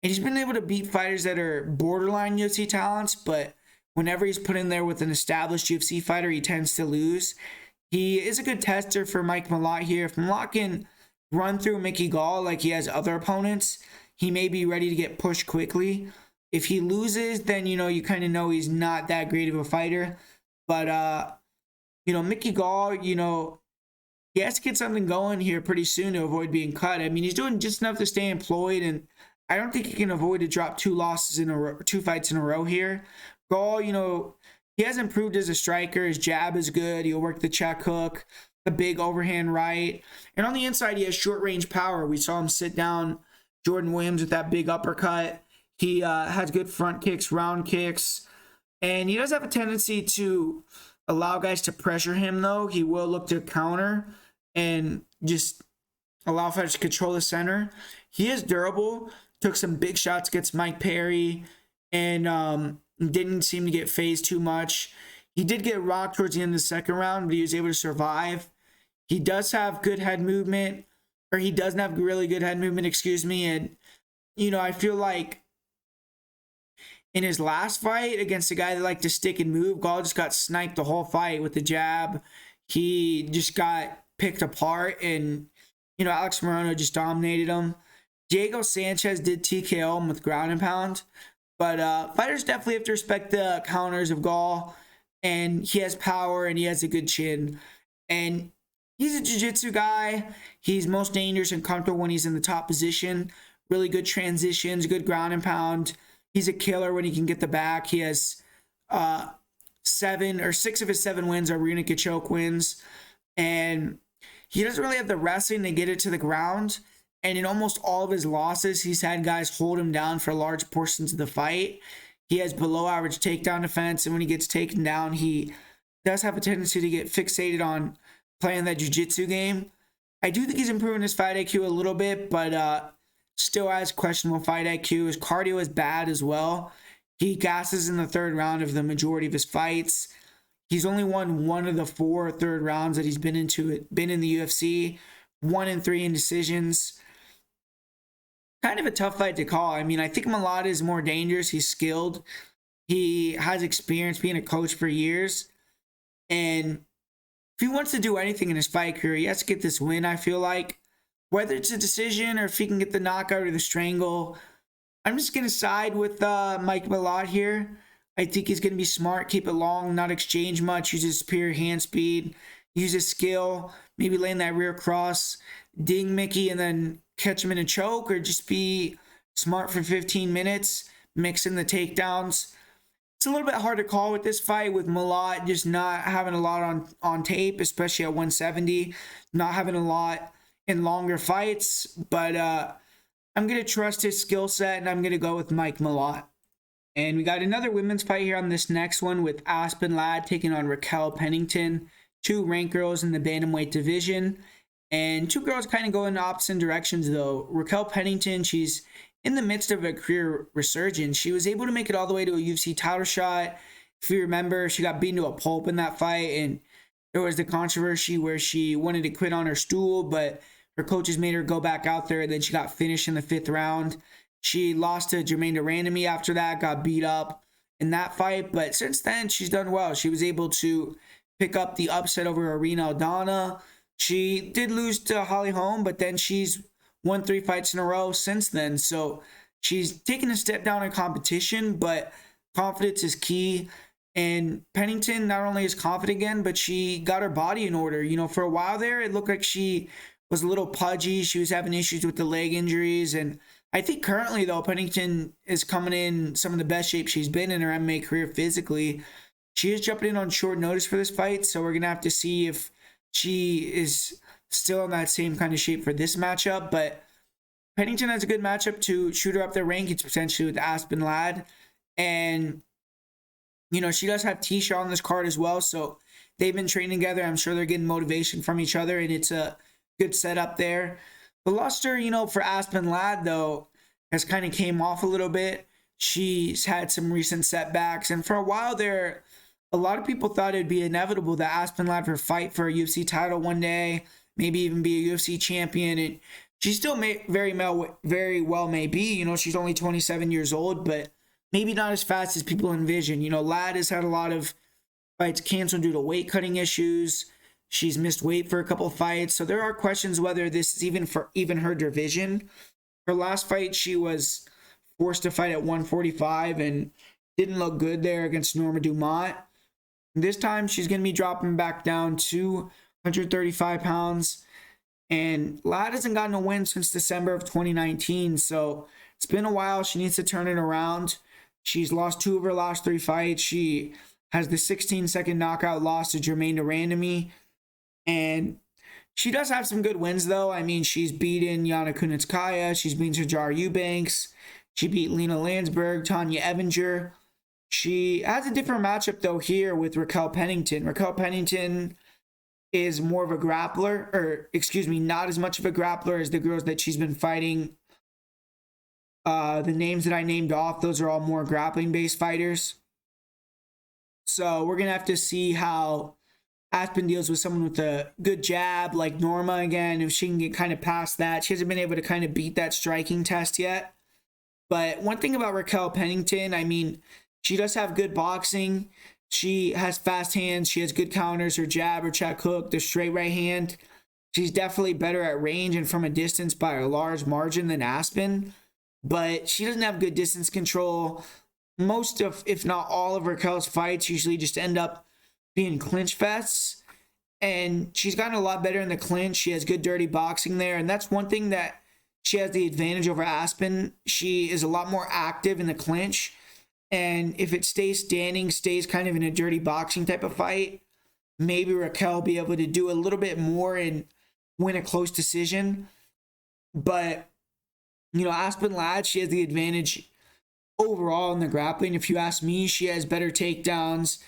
And he's been able to beat fighters that are borderline UFC talents, but whenever he's put in there with an established UFC fighter, he tends to lose. He is a good tester for Mike Malott here. If Malott can run through Mickey Gall like he has other opponents, he may be ready to get pushed quickly. If he loses, then, you kind of know he's not that great of a fighter. But, Mickey Gall, he has to get something going here pretty soon to avoid being cut. I mean, he's doing just enough to stay employed, and I don't think he can avoid to drop 2 losses in a row, 2 fights in a row here. Gall, he has improved as a striker. His jab is good. He'll work the check hook, the big overhand right. And on the inside, he has short-range power. We saw him sit down Jordan Williams with that big uppercut. He has good front kicks, round kicks, and he does have a tendency to allow guys to pressure him, though. He will look to counter and just allow fighters to control the center. He is durable, took some big shots against Mike Perry, and didn't seem to get phased too much. He did get rocked towards the end of the second round, but he was able to survive. He does have good head movement, or he doesn't have really good head movement, and, I feel like in his last fight against a guy that liked to stick and move, Gall just got sniped the whole fight with the jab. He just got picked apart, and, Alex Morono just dominated him. Diego Sanchez did TKO him with ground and pound, but fighters definitely have to respect the counters of Gall, and he has power, and he has a good chin. And he's a jiu-jitsu guy. He's most dangerous and comfortable when he's in the top position. Really good transitions, good ground and pound. He's a killer when he can get the back. He has 6 of his 7 wins are rear naked choke wins. And he doesn't really have the wrestling to get it to the ground. And in almost all of his losses, he's had guys hold him down for large portions of the fight. He has below average takedown defense. And when he gets taken down, he does have a tendency to get fixated on playing that jiu-jitsu game. I do think he's improving his fight IQ a little bit, but still has questionable fight IQ. His cardio is bad as well. He gasses in the 3rd round of the majority of his fights. He's only won 1 of the 4 third rounds that he's been in the UFC. 1 in 3 in decisions. Kind of a tough fight to call. I mean, I think Malott is more dangerous. He's skilled. He has experience being a coach for years. And if he wants to do anything in his fight career, he has to get this win, I feel like. Whether it's a decision or if he can get the knockout or the strangle, I'm just going to side with Mike Malott here. I think he's going to be smart, keep it long, not exchange much, use his superior hand speed, use his skill, maybe land that rear cross, ding Mickey, and then catch him in a choke, or just be smart for 15 minutes, mix in the takedowns. It's a little bit hard to call with this fight, with Malott just not having a lot on tape, especially at 170, not having a lot in longer fights, but I'm going to trust his skill set, and I'm going to go with Mike Malott. And we got another women's fight here on this next one with Aspen Ladd taking on Raquel Pennington. Two ranked girls in the bantamweight division. And two girls kind of go in opposite directions, though. Raquel Pennington, she's in the midst of a career resurgence. She was able to make it all the way to a UFC title shot. If you remember, she got beaten to a pulp in that fight, and there was the controversy where she wanted to quit on her stool, but her coaches made her go back out there, and then she got finished in the 5th round. She lost to Jermaine Durandamy after that, got beat up in that fight, but since then, she's done well. She was able to pick up the upset over Irina Aldana. She did lose to Holly Holm, but then she's won 3 fights in a row since then. So she's taken a step down in competition, but confidence is key. And Pennington not only is confident again, but she got her body in order. You know, for a while there, it looked like she was a little pudgy. She was having issues with the leg injuries. And I think currently, though, Pennington is coming in some of the best shape she's been in her MMA career physically. She is jumping in on short notice for this fight, so we're going to have to see if she is still in that same kind of shape for this matchup. But Pennington has a good matchup to shoot her up their rankings potentially with Aspen Ladd. And, you know, she does have Tisha on this card as well, so they've been training together. I'm sure they're getting motivation from each other, and it's a good setup there. The luster, you know, for Aspen Ladd, though, has kind of came off a little bit. She's had some recent setbacks, and for a while there, a lot of people thought it'd be inevitable that Aspen Ladd would fight for a UFC title one day, maybe even be a UFC champion. And she still very well may be. You know, she's only 27 years old, but maybe not as fast as people envision. You know, Ladd has had a lot of fights canceled due to weight cutting issues. She's missed weight for a couple of fights, so there are questions whether this is even her division. Her last fight, she was forced to fight at 145 and didn't look good there against Norma Dumont. This time, she's going to be dropping back down to 135 pounds. And Ladd hasn't gotten a win since December of 2019. So it's been a while. She needs to turn it around. She's lost 2 of her last 3 fights. She has the 16-second knockout loss to Jermaine Durandamy. And she does have some good wins, though. I mean, she's beaten Yana Kunitskaya. She's beaten Jar Eubanks. She beat Lena Landsberg, Tanya Evinger. She has a different matchup, though, here with Raquel Pennington. Raquel Pennington is more of a grappler, or excuse me, not as much of a grappler as the girls that she's been fighting. The names that I named off, those are all more grappling-based fighters. So we're going to have to see how Aspen deals with someone with a good jab like Norma again, if she can get kind of past that. She hasn't been able to kind of beat that striking test yet. But one thing about Raquel Pennington, I mean, she does have good boxing. She has fast hands. She has good counters. Her jab, her check hook, the straight right hand. She's definitely better at range and from a distance by a large margin than Aspen. But she doesn't have good distance control. Most of, if not all of Raquel's fights usually just end up being clinch fests. And she's gotten a lot better in the clinch. She has good dirty boxing there. And that's one thing that she has the advantage over Aspen. She is a lot more active in the clinch. And if it stays standing, stays kind of in a dirty boxing type of fight, maybe Raquel will be able to do a little bit more and win a close decision. But, you know, Aspen Ladd, she has the advantage overall in the grappling. If you ask me, she has better takedowns.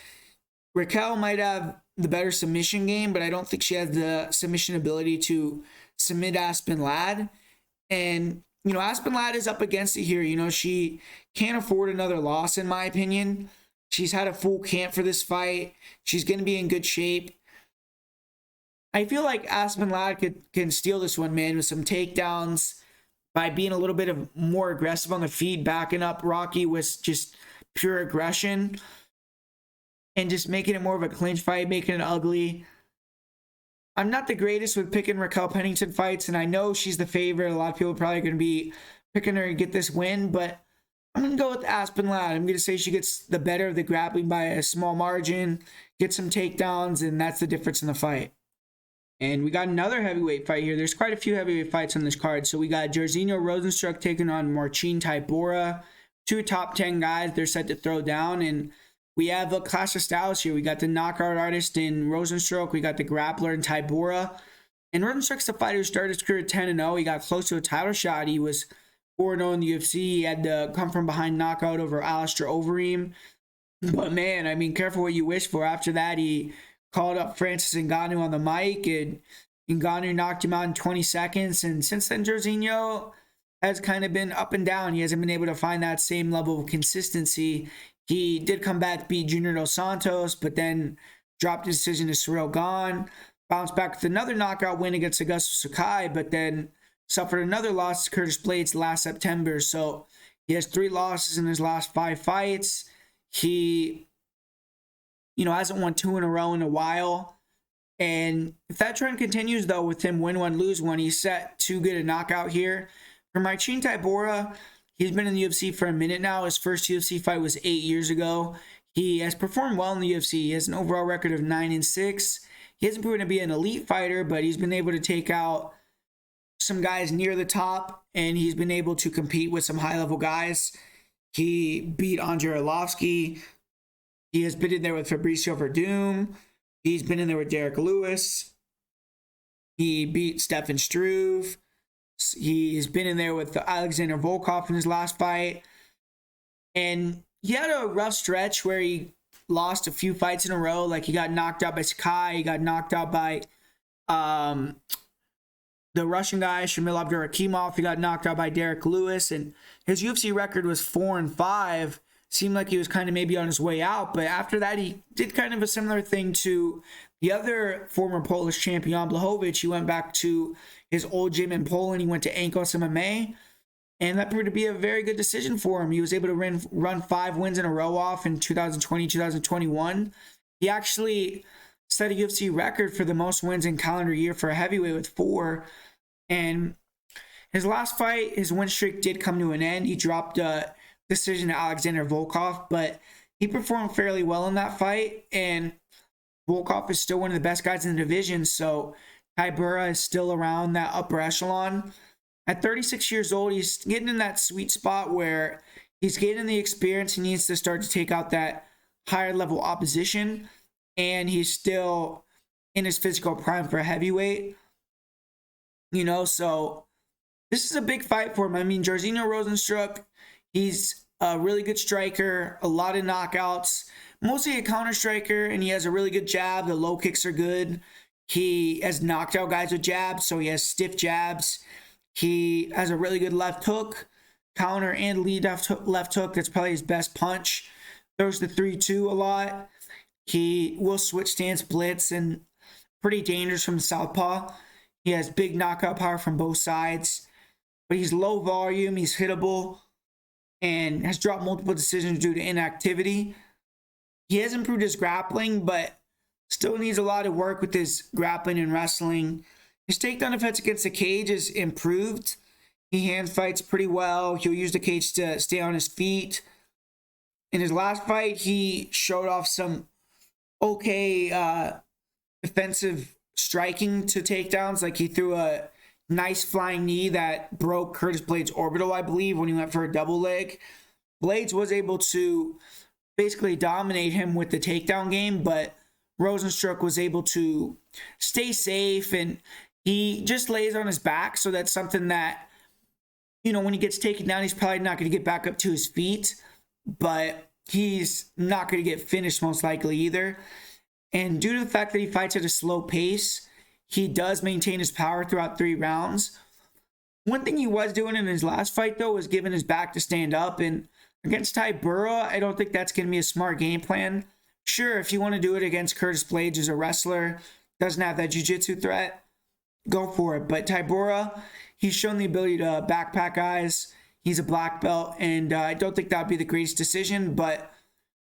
Raquel might have the better submission game, but I don't think she has the submission ability to submit Aspen Ladd. And, you know, Aspen Ladd is up against it here. You know, she can't afford another loss, in my opinion. She's had a full camp for this fight. She's going to be in good shape. I feel like Aspen Ladd can steal this one, man, with some takedowns by being a little bit more aggressive on the feet, backing up Rocky with just pure aggression and just making it more of a clinch fight, making it ugly. I'm not the greatest with picking Raquel Pennington fights, and I know she's the favorite. A lot of people are probably going to be picking her to get this win, but I'm going to go with Aspen Ladd. I'm going to say she gets the better of the grappling by a small margin, gets some takedowns, and that's the difference in the fight. And we got another heavyweight fight here. There's quite a few heavyweight fights on this card. So we got Jairzinho Rozenstruik taking on Marcin Tybura. 2 top 10 guys they're set to throw down, and we have a clash of styles here. We got the knockout artist in Rozenstruik. We got the grappler in Tybura. And Rozenstruik's the fighter who started his career at 10-0. He got close to a title shot. He was 4-0 in the UFC. He had the come from behind knockout over Alistair Overeem. But man, I mean, careful what you wish for. After that, he called up Francis Ngannou on the mic, and Ngannou knocked him out in 20 seconds. And since then, Jorginho has kind of been up and down. He hasn't been able to find that same level of consistency. He did come back, beat Junior Dos Santos, but then dropped his decision to Cyril Gane. Bounced back with another knockout win against Augusto Sakai, but then suffered another loss to Curtis Blaydes last September. So he has 3 losses in his last 5 fights. He, hasn't won 2 in a row in a while. And if that trend continues, though, with him win one, lose one, he's set to get a knockout here. For Marcin Tybura, he's been in the UFC for a minute now. His first UFC fight was 8 years ago. He has performed well in the UFC. He has an overall record of 9-6. He hasn't proven to be an elite fighter, but he's been able to take out some guys near the top, and he's been able to compete with some high-level guys. He beat Andrei Arlovski. He has been in there with Fabricio Verdum. He's been in there with Derek Lewis. He beat Stefan Struve. He's been in there with Alexander Volkov in his last fight. And he had a rough stretch where he lost a few fights in a row. Like, he got knocked out by Sakai. He got knocked out by the Russian guy, Shamil Abdurakhimov. He got knocked out by Derek Lewis. And his UFC record was 4-5. Seemed like he was kind of maybe on his way out. But after that, he did kind of a similar thing to the other former Polish champion, Blachowicz. He went back to his old gym in Poland. He went to Ankos MMA. And that proved to be a very good decision for him. He was able to run 5 wins in a row off in 2020, 2021. He actually set a UFC record for the most wins in calendar year for a heavyweight with 4. And his last fight, his win streak did come to an end. He dropped a decision to Alexander Volkov, but he performed fairly well in that fight. And Volkov is still one of the best guys in the division, so Tybura is still around that upper echelon. At 36 years old, he's getting in that sweet spot where he's getting the experience. He needs to start to take out that higher level opposition, and he's still in his physical prime for a heavyweight. So this is a big fight for him. I mean, Jairzinho Rozenstruik, he's a really good striker, a lot of knockouts, mostly a counter striker, and he has a really good jab. The low kicks are good. He has knocked out guys with jabs, so he has stiff jabs. He has a really good left hook, counter and lead left hook. That's probably his best punch. Throws the 3-2 a lot. He will switch stance, blitz, and pretty dangerous from the southpaw. He has big knockout power from both sides, but he's low volume, he's hittable, and has dropped multiple decisions due to inactivity. He has improved his grappling, but still needs a lot of work with his grappling and wrestling. His takedown defense against the cage is improved. He hand fights pretty well. He'll use the cage to stay on his feet. In his last fight, he showed off some okay defensive striking to takedowns. Like, he threw a nice flying knee that broke Curtis Blaydes' orbital, I believe, when he went for a double leg. Blaydes was able to basically dominate him with the takedown game, but Rozenstruik was able to stay safe, and he just lays on his back. So that's something that, when he gets taken down, he's probably not going to get back up to his feet, but he's not going to get finished most likely either. And due to the fact that he fights at a slow pace, he does maintain his power throughout 3 rounds. One thing he was doing in his last fight, though, was giving his back to stand up. And against Tybura, I don't think that's going to be a smart game plan. Sure, if you want to do it against Curtis Blaydes as a wrestler, doesn't have that jiu-jitsu threat, go for it. But Tybura, he's shown the ability to backpack guys. He's a black belt, and I don't think that would be the greatest decision. But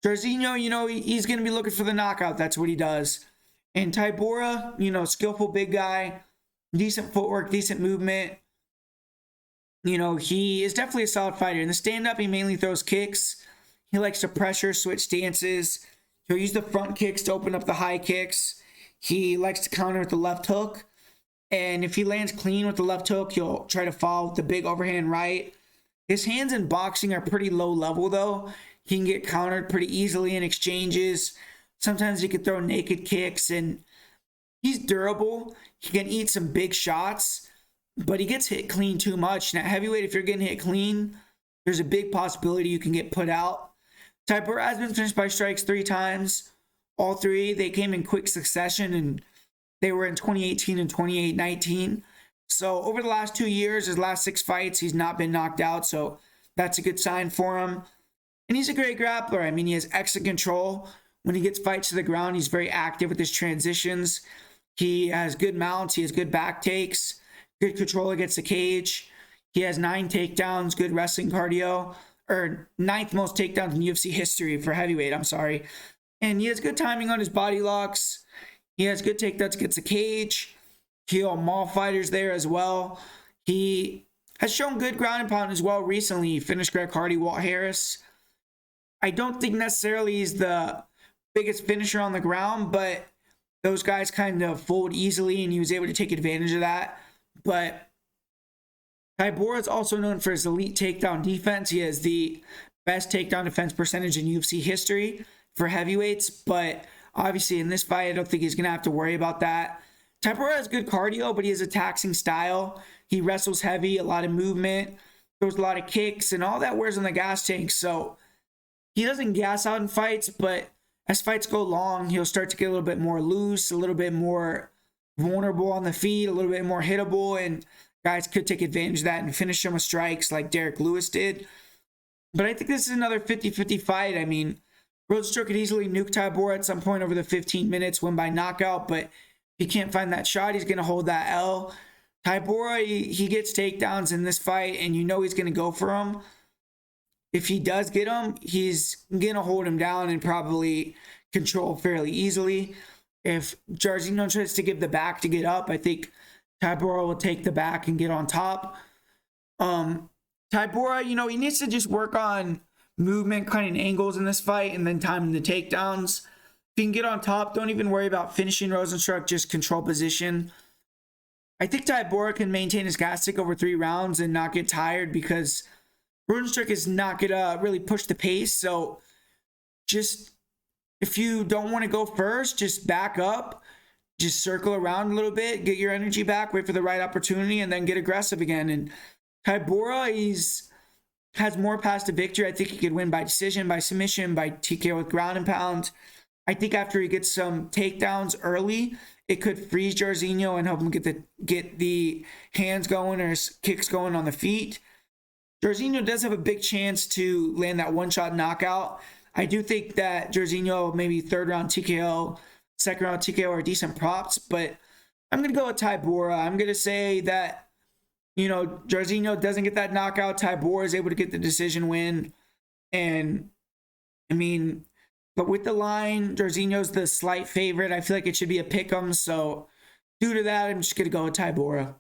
Jairzinho, he's going to be looking for the knockout. That's what he does. And Tybura, skillful big guy, decent footwork, decent movement. He is definitely a solid fighter. In the stand-up, he mainly throws kicks. He likes to pressure, switch stances. He'll use the front kicks to open up the high kicks. He likes to counter with the left hook. And if he lands clean with the left hook, he'll try to follow with the big overhand right. His hands in boxing are pretty low level, though. He can get countered pretty easily in exchanges. Sometimes he can throw naked kicks, and he's durable. He can eat some big shots, but he gets hit clean too much. Now, heavyweight, if you're getting hit clean, there's a big possibility you can get put out. Tybura has been finished by strikes 3 times. All 3, they came in quick succession, and they were in 2018 and 2019. So over the last 2 years, his last 6 fights, he's not been knocked out. So that's a good sign for him. And he's a great grappler. I mean, he has excellent control. When he gets fights to the ground, he's very active with his transitions. He has good mounts. He has good back takes. Good control against the cage. He has 9 takedowns, good wrestling cardio. Or 9th most takedowns in UFC history for heavyweight, I'm sorry. And he has good timing on his body locks. He has good takedowns against the cage. He'll maul fighters there as well. He has shown good ground and pound as well recently. He finished Greg Hardy, Walt Harris. I don't think necessarily he's the biggest finisher on the ground, but those guys kind of fold easily, and he was able to take advantage of that. But Tybura is also known for his elite takedown defense. He has the best takedown defense percentage in UFC history for heavyweights, but obviously in this fight, I don't think he's going to have to worry about that. Tybura has good cardio, but he has a taxing style. He wrestles heavy, a lot of movement, throws a lot of kicks, and all that wears on the gas tank. So he doesn't gas out in fights, but as fights go long, he'll start to get a little bit more loose, a little bit more vulnerable on the feet, a little bit more hittable, and guys could take advantage of that and finish him with strikes like Derek Lewis did. But I think this is another 50-50 fight. I mean, Rosenstruck could easily nuke Tybura at some point over the 15 minutes, win by knockout, but if he can't find that shot, he's going to hold that L. Tybura, he gets takedowns in this fight, and you know he's going to go for him. If he does get him, he's going to hold him down and probably control fairly easily. If Jairzinho tries to give the back to get up, I think Tybura will take the back and get on top. Tybura, he needs to just work on movement, cutting angles in this fight, and then timing the takedowns. If he can get on top, don't even worry about finishing Rosenstruck, just control position. I think Tybura can maintain his gas stick over 3 rounds and not get tired, because Rosenstruck is not going to really push the pace. So just, if you don't want to go first, just back up, just circle around a little bit, get your energy back, wait for the right opportunity, and then get aggressive again. And Tybura, has more paths to victory. I think he could win by decision, by submission, by TKO with ground and pound. I think after he gets some takedowns early, it could freeze Jairzinho and help him get the hands going or kicks going on the feet. Jairzinho does have a big chance to land that one-shot knockout. I do think that Jairzinho, maybe 3rd round TKO, 2nd round TKO are decent props, but I'm going to go with Tybura. I'm going to say that, Jairzinho doesn't get that knockout. Tybura is able to get the decision win. And, but with the line, Jairzinho's the slight favorite. I feel like it should be a pick'em. So due to that, I'm just going to go with Tybura.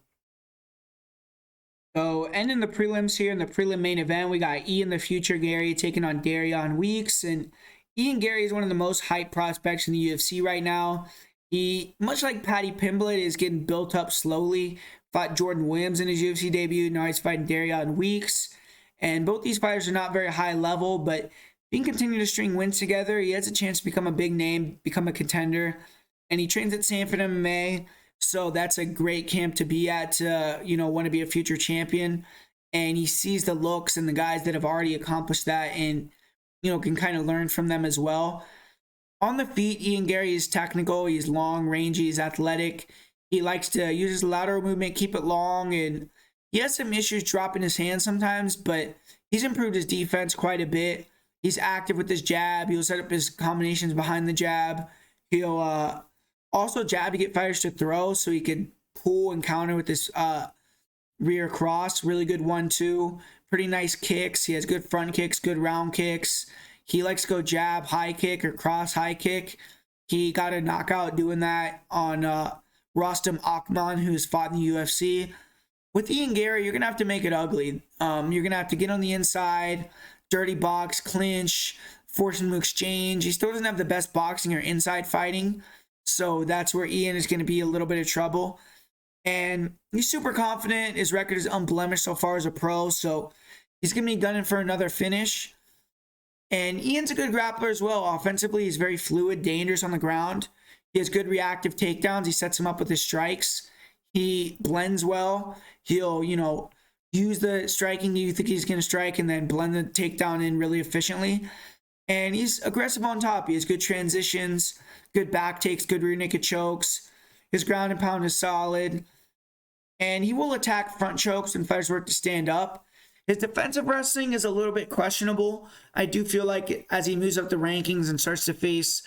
So ending the prelims here in the prelim main event, we got Ian the Future Garry taking on Darion Weeks. And Ian Garry is one of the most hyped prospects in the UFC right now. He, much like Paddy Pimblett, is getting built up slowly. Fought Jordan Williams in his UFC debut. Now he's fighting Darion Weeks. And both these fighters are not very high level, but if he can continue to string wins together, he has a chance to become a big name, become a contender. And he trains at Sanford MMA, so that's a great camp to be at to, want to be a future champion. And he sees the looks and the guys that have already accomplished that and, can kind of learn from them as well. On the feet, Ian Garry is technical. He's long, rangy, he's athletic. He likes to use his lateral movement, keep it long, and he has some issues dropping his hands sometimes, but he's improved his defense quite a bit. He's active with his jab. He'll set up his combinations behind the jab. He'll also jab to get fighters to throw, so he can pull and counter with this rear cross. Really good 1-2. Pretty nice kicks. He has good front kicks, good round kicks. He likes to go jab, high kick, or cross high kick. He got a knockout doing that on Rostam Akman, who's fought in the UFC. With Ian Garry, you're going to have to make it ugly. You're going to have to get on the inside, dirty box, clinch, force him to exchange. He still doesn't have the best boxing or inside fighting, so that's where Ian is going to be a little bit of trouble. And he's super confident. His record is unblemished so far as a pro, so he's going to be gunning for another finish. And Ian's a good grappler as well. Offensively, he's very fluid, dangerous on the ground. He has good reactive takedowns. He sets him up with his strikes. He blends well. He'll, use the striking you think he's going to strike and then blend the takedown in really efficiently. And he's aggressive on top. He has good transitions, good back takes, good rear naked chokes. His ground and pound is solid. And he will attack front chokes when fighters work to stand up. His defensive wrestling is a little bit questionable. I do feel like as he moves up the rankings and starts to face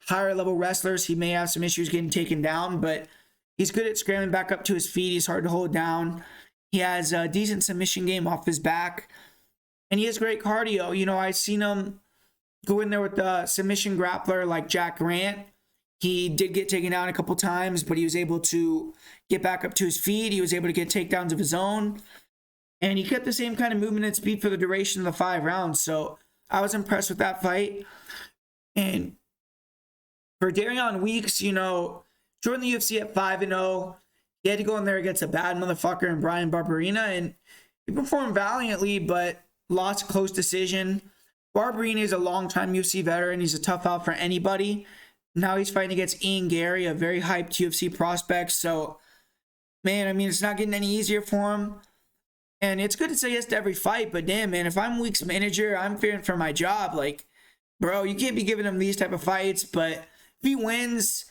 higher level wrestlers, he may have some issues getting taken down, but he's good at scrambling back up to his feet. He's hard to hold down. He has a decent submission game off his back, and he has great cardio. I've seen him go in there with a submission grappler like Jack Grant. He did get taken down a couple times, but he was able to get back up to his feet. He was able to get takedowns of his own, and he kept the same kind of movement and speed for the duration of the 5 rounds. So I was impressed with that fight. And for Darion Weeks, joined the UFC at 5-0. He had to go in there against a bad motherfucker in Brian Barberena, and he performed valiantly, but lost a close decision. Barberena is a longtime UFC veteran. He's a tough out for anybody. Now he's fighting against Ian Garry, a very hyped UFC prospect. So, man, it's not getting any easier for him. And it's good to say yes to every fight, but damn, man, if I'm Weeks' manager, I'm fearing for my job. Like, bro, you can't be giving him these type of fights, but if he wins,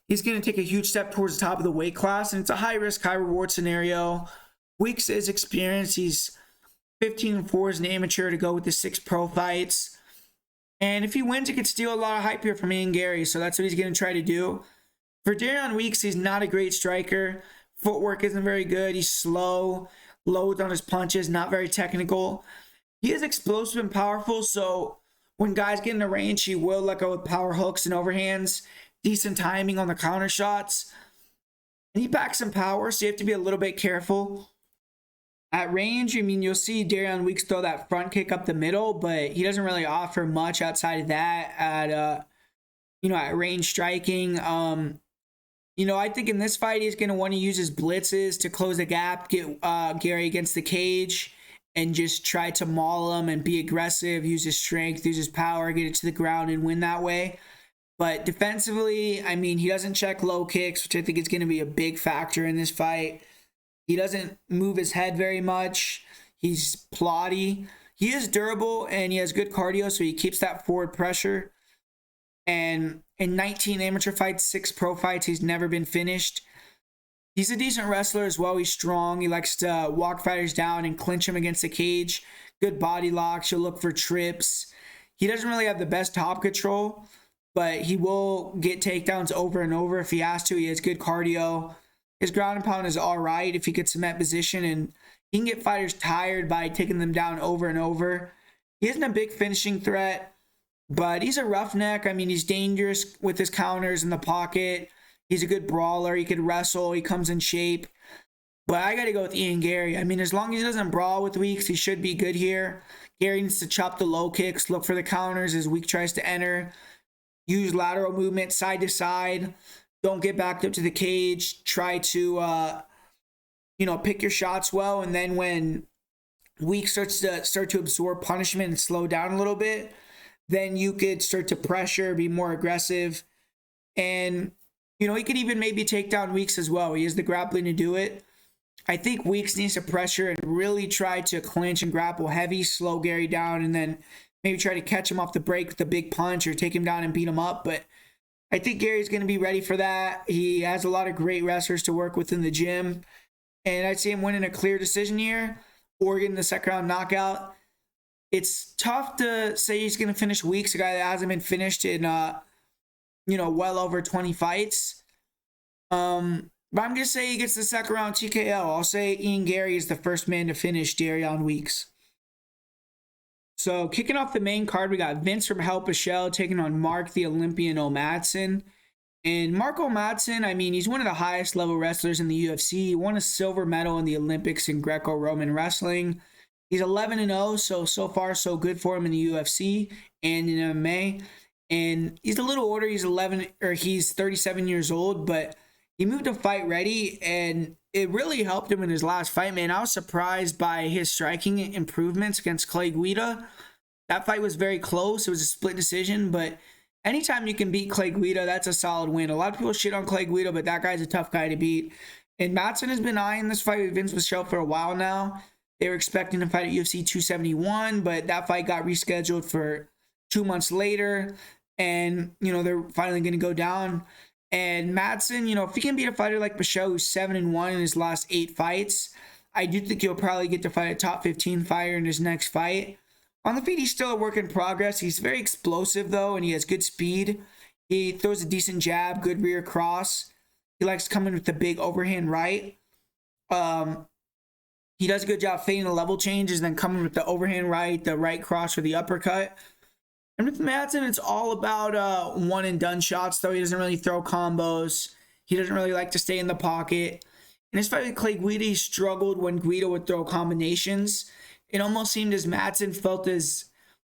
he's going to take a huge step towards the top of the weight class, and it's a high-risk, high-reward scenario. Weeks is experienced. He's 15-4 as an amateur to go with the 6 pro fights. And if he wins, he could steal a lot of hype here from Ian Garry, so that's what he's going to try to do. For Darion Weeks, he's not a great striker. Footwork isn't very good. He's slow, loads on his punches, not very technical. He is explosive and powerful, so when guys get in the range, he will let go with power hooks and overhands. Decent timing on the counter shots. And he packs some power, so you have to be a little bit careful. At range, you'll see Darion Weeks throw that front kick up the middle, but he doesn't really offer much outside of that at range striking. I think in this fight, he's going to want to use his blitzes to close the gap, get Garry against the cage, and just try to maul him and be aggressive, use his strength, use his power, get it to the ground and win that way. But defensively, he doesn't check low kicks, which I think is going to be a big factor in this fight. He doesn't move his head very much. He's plotty. He is durable, and he has good cardio, so he keeps that forward pressure. And in 19 amateur fights, 6 pro fights, he's never been finished. He's a decent wrestler as well. He's strong. He likes to walk fighters down and clinch them against the cage. Good body locks. He'll look for trips. He doesn't really have the best top control, but he will get takedowns over and over if he has to. He has good cardio. His ground and pound is all right if he could cement position, and he can get fighters tired by taking them down over and over. He isn't a big finishing threat, but he's a roughneck. He's dangerous with his counters in the pocket. He's a good brawler. He could wrestle. He comes in shape. But I got to go with Ian Garry. As long as he doesn't brawl with Weeks, he should be good here. Garry needs to chop the low kicks, look for the counters as Weeks tries to enter. Use lateral movement side to side. Don't get backed up to the cage. Try to, pick your shots well. And then when Weeks start to absorb punishment and slow down a little bit, then you could start to pressure, be more aggressive. And, he could even maybe take down Weeks as well. He has the grappling to do it. I think Weeks needs to pressure and really try to clinch and grapple heavy, slow Garry down, and then maybe try to catch him off the break with a big punch or take him down and beat him up. But I think Gary's going to be ready for that. He has a lot of great wrestlers to work with in the gym. And I'd see him winning a clear decision here or getting the second round knockout. It's tough to say he's going to finish Weeks, a guy that hasn't been finished in, well over 20 fights. But I'm going to say he gets the second round TKO. I'll say Ian Garry is the first man to finish Darion Weeks. So kicking off the main card, we got Vince from Hell Pichel taking on Mark the Olympian Madsen. And Marco Madsen, he's one of the highest level wrestlers in the UFC. He won a silver medal in the Olympics in Greco-Roman wrestling. He's 11-0, so far so good for him in the UFC and in MMA. And he's a little older. He's 37 years old, but he moved to fight ready, and it really helped him in his last fight, man. I was surprised by his striking improvements against Clay Guida. That fight was very close. It was a split decision, but anytime you can beat Clay Guida, that's a solid win. A lot of people shit on Clay Guida, but that guy's a tough guy to beat. And Madsen has been eyeing this fight with Vince Pichel for a while now. They were expecting to fight at UFC 271, but that fight got rescheduled for 2 months later. And, they're finally going to go down. And Madsen, if he can beat a fighter like Pichel, who's 7-1 in his last 8 fights, I do think he'll probably get to fight a top 15 fighter in his next fight. On the feet, he's still a work in progress. He's very explosive, though, and he has good speed. He throws a decent jab, good rear cross. He likes coming with the big overhand right. He does a good job fading the level changes, then coming with the overhand right, the right cross, or the uppercut. And with Madsen, it's all about one-and-done shots, though. He doesn't really throw combos. He doesn't really like to stay in the pocket. In his fight with Clay Guida, he struggled when Guida would throw combinations. It almost seemed as Madsen felt as,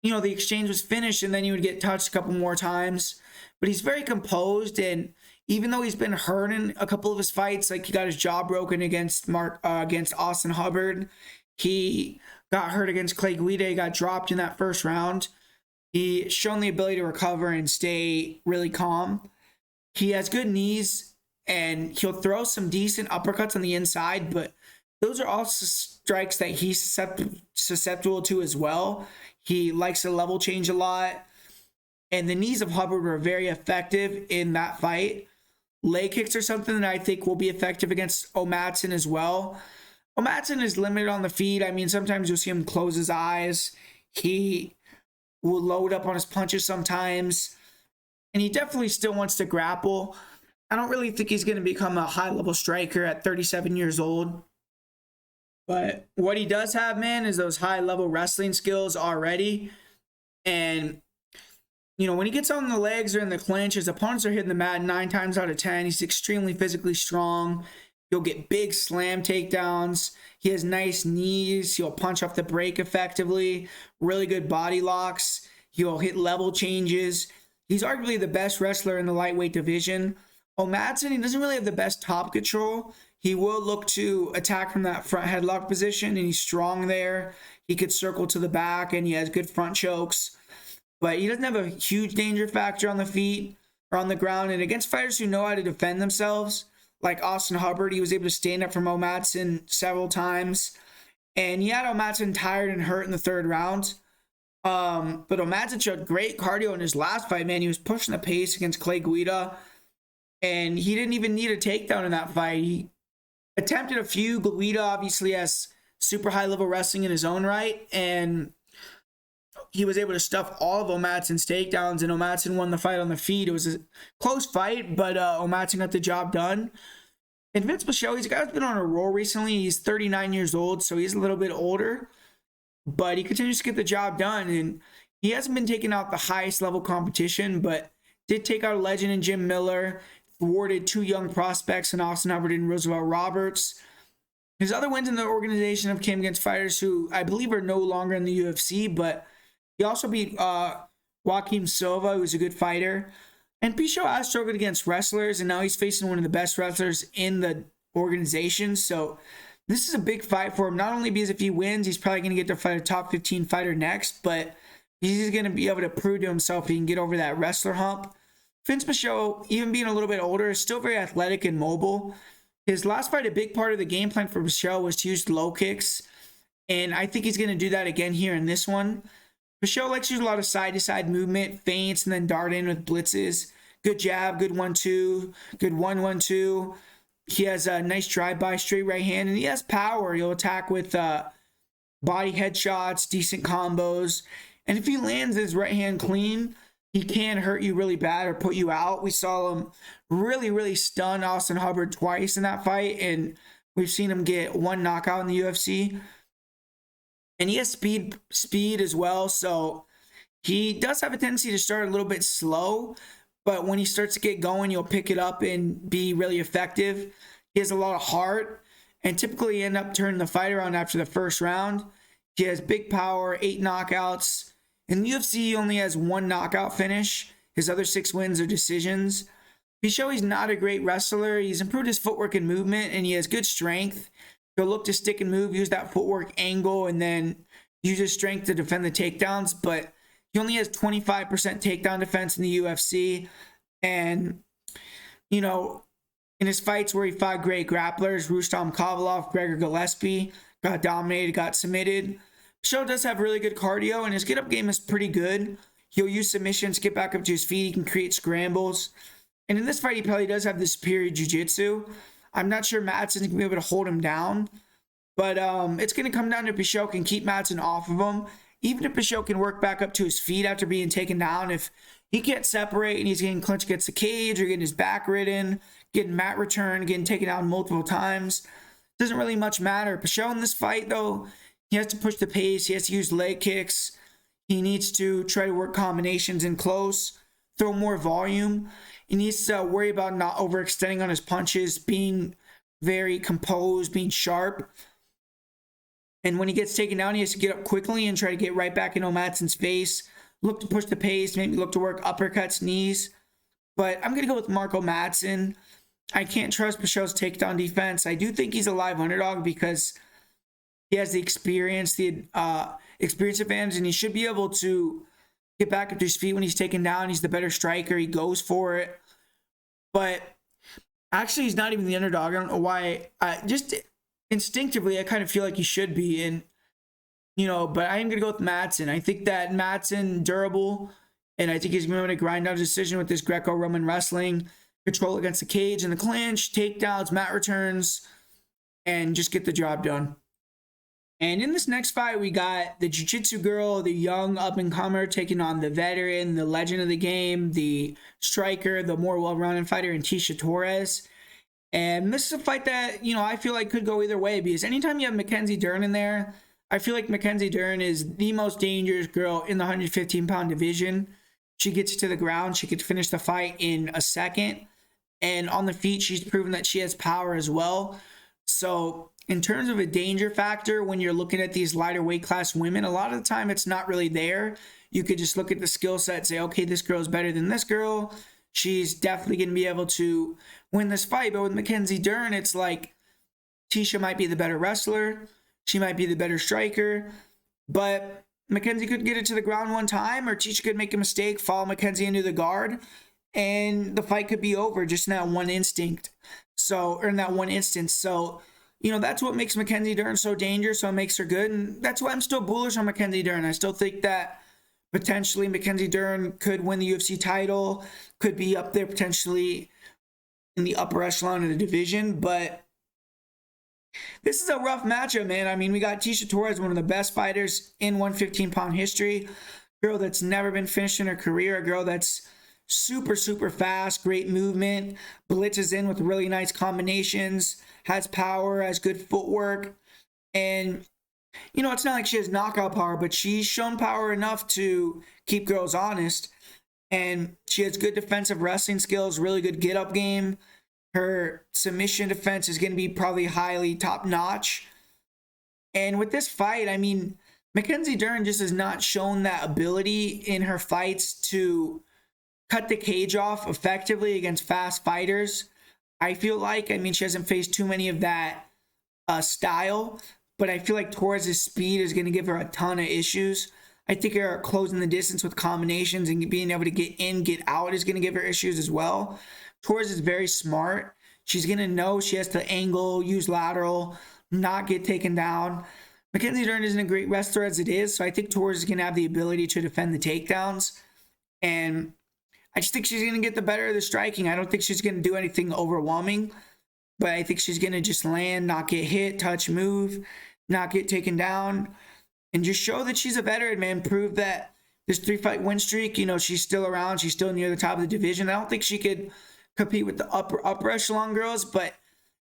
the exchange was finished and then he would get touched a couple more times. But he's very composed, and even though he's been hurt in a couple of his fights, like he got his jaw broken against Austin Hubbard, he got hurt against Clay Guida, he got dropped in that first round. He's shown the ability to recover and stay really calm. He has good knees, and he'll throw some decent uppercuts on the inside, but those are also strikes that he's susceptible to as well. He likes to level change a lot, and the knees of Hubbard were very effective in that fight. Leg kicks are something that I think will be effective against Madsen as well. Madsen is limited on the feet. I mean, sometimes you'll see him close his eyes. He will load up on his punches sometimes, and he definitely still wants to grapple. I don't really think he's going to become a high-level striker at 37 years old. But what he does have, man, is those high-level wrestling skills already. And, when he gets on the legs or in the clinch, his opponents are hitting the mat 9 times out of 10. He's extremely physically strong. He'll get big slam takedowns. He has nice knees. He'll punch off the break effectively. Really good body locks. He'll hit level changes. He's arguably the best wrestler in the lightweight division. Madsen, he doesn't really have the best top control. He will look to attack from that front headlock position, and he's strong there. He could circle to the back, and he has good front chokes. But he doesn't have a huge danger factor on the feet or on the ground. And against fighters who know how to defend themselves, like Austin Hubbard, he was able to stand up from Madsen several times. And he had Madsen tired and hurt in the 3rd round. But Madsen showed great cardio in his last fight, man. He was pushing the pace against Clay Guida. And he didn't even need a takedown in that fight. He attempted a few. Guida obviously has super high-level wrestling in his own right. And he was able to stuff all of Madsen's takedowns, and Madsen won the fight on the feet. It was a close fight, but Madsen got the job done. And Vince Pichel, he's a guy who's been on a roll recently. He's 39 years old, so he's a little bit older, but he continues to get the job done. And he hasn't been taking out the highest level competition, but did take out a legend in Jim Miller, thwarted 2 young prospects in Austin Hubbard and Roosevelt Roberts. His other wins in the organization have came against fighters who I believe are no longer in the UFC, but he also beat Joaquim Silva, who's a good fighter. And Pichel has struggled against wrestlers, and now he's facing one of the best wrestlers in the organization. So this is a big fight for him, not only because if he wins, he's probably going to get to fight a top 15 fighter next, but he's going to be able to prove to himself he can get over that wrestler hump. Vince Pichel, even being a little bit older, is still very athletic and mobile. His last fight, a big part of the game plan for Pichel was to use low kicks, and I think he's going to do that again here in this one. Pichel likes to use a lot of side-to-side movement, feints, and then dart in with blitzes. Good jab, good 1-2, good 1-1-2. He has a nice drive-by straight right hand, and he has power. He'll attack with body headshots, decent combos. And if he lands his right hand clean, he can hurt you really bad or put you out. We saw him really, really stun Austin Hubbard twice in that fight, and we've seen him get 1 knockout in the UFC. And he has speed as well, so he does have a tendency to start a little bit slow, but when he starts to get going, you'll pick it up and be really effective. He has a lot of heart, and typically end up turning the fight around after the first round. He has big power, 8 knockouts. In the UFC, he only has 1 knockout finish. His other 6 wins are decisions. Pichel, he's not a great wrestler. He's improved his footwork and movement, and he has good strength. He'll look to stick and move, use that footwork angle, and then use his strength to defend the takedowns. But he only has 25% takedown defense in the UFC. And, In his fights where he fought great grapplers, Rustam Kovalov, Gregor Gillespie, got dominated, got submitted. Pichot does have really good cardio, and his get-up game is pretty good. He'll use submissions, get back up to his feet. He can create scrambles. And in this fight, he probably does have the superior jiu-jitsu. I'm not sure Madsen's going to be able to hold him down. But it's going to come down to Pichot can keep Madsen off of him. Even if Pichot can work back up to his feet after being taken down, if he can't separate and he's getting clinched against the cage or getting his back ridden, getting mat return, getting taken down multiple times, doesn't really much matter. Pichot in this fight, though, he has to push the pace. He has to use leg kicks. He needs to try to work combinations in close, throw more volume. He needs to worry about not overextending on his punches, being very composed, being sharp. And when he gets taken down, he has to get up quickly and try to get right back into Madsen's face. Look to push the pace, maybe look to work uppercuts, knees. But I'm going to go with Marco Madsen. I can't trust Pichot's takedown defense. I do think he's a live underdog because he has the experience advantage, and he should be able to get back up to his feet when he's taken down. He's the better striker. He goes for it. But actually, he's not even the underdog. I don't know why. Just instinctively, I kind of feel like he should be. And, but I am going to go with Madsen. I think that Madsen, durable, and I think he's going to grind out a decision with this Greco-Roman wrestling, control against the cage and the clinch, takedowns, mat returns, and just get the job done. And in this next fight, we got the jiu-jitsu girl, the young up-and-comer, taking on the veteran, the legend of the game, the striker, the more well-rounded fighter, in Tecia Torres. And this is a fight that, I feel like could go either way, because anytime you have Mackenzie Dern in there, I feel like Mackenzie Dern is the most dangerous girl in the 115-pound division. She gets to the ground. She could finish the fight in a second. And on the feet, she's proven that she has power as well. So in terms of a danger factor, when you're looking at these lighter weight class women, a lot of the time it's not really there. You could just look at the skill set, say, okay, this girl's better than this girl. She's definitely going to be able to win this fight. But with Mackenzie Dern, it's like Tecia might be the better wrestler. She might be the better striker. But Mackenzie could get it to the ground one time, or Tecia could make a mistake, follow Mackenzie into the guard, and the fight could be over just in that one instinct. Or in that one instance. So, that's what makes Mackenzie Dern so dangerous, so it makes her good. And that's why I'm still bullish on Mackenzie Dern. I still think that potentially Mackenzie Dern could win the UFC title, could be up there potentially in the upper echelon of the division. But this is a rough matchup, man. I mean, we got Tecia Torres, one of the best fighters in 115-pound history. Girl that's never been finished in her career. A girl that's super, super fast, great movement, blitzes in with really nice combinations, has power, has good footwork. And, it's not like she has knockout power, but she's shown power enough to keep girls honest. And she has good defensive wrestling skills, really good get-up game. Her submission defense is going to be probably highly top-notch. And with this fight, I mean, Mackenzie Dern just has not shown that ability in her fights to cut the cage off effectively against fast fighters. I feel like, she hasn't faced too many of that style, but I feel like Torres' speed is going to give her a ton of issues. I think her closing the distance with combinations and being able to get in, get out is going to give her issues as well. Torres is very smart. She's going to know she has to angle, use lateral, not get taken down. Mackenzie Dern isn't a great wrestler as it is, so I think Torres is going to have the ability to defend the takedowns. And I just think she's going to get the better of the striking. I don't think she's going to do anything overwhelming, but I think she's going to just land, not get hit, touch, move, not get taken down, and just show that she's a veteran, man. Prove that this 3-fight win streak, she's still around. She's still near the top of the division. I don't think she could compete with the upper echelon girls, but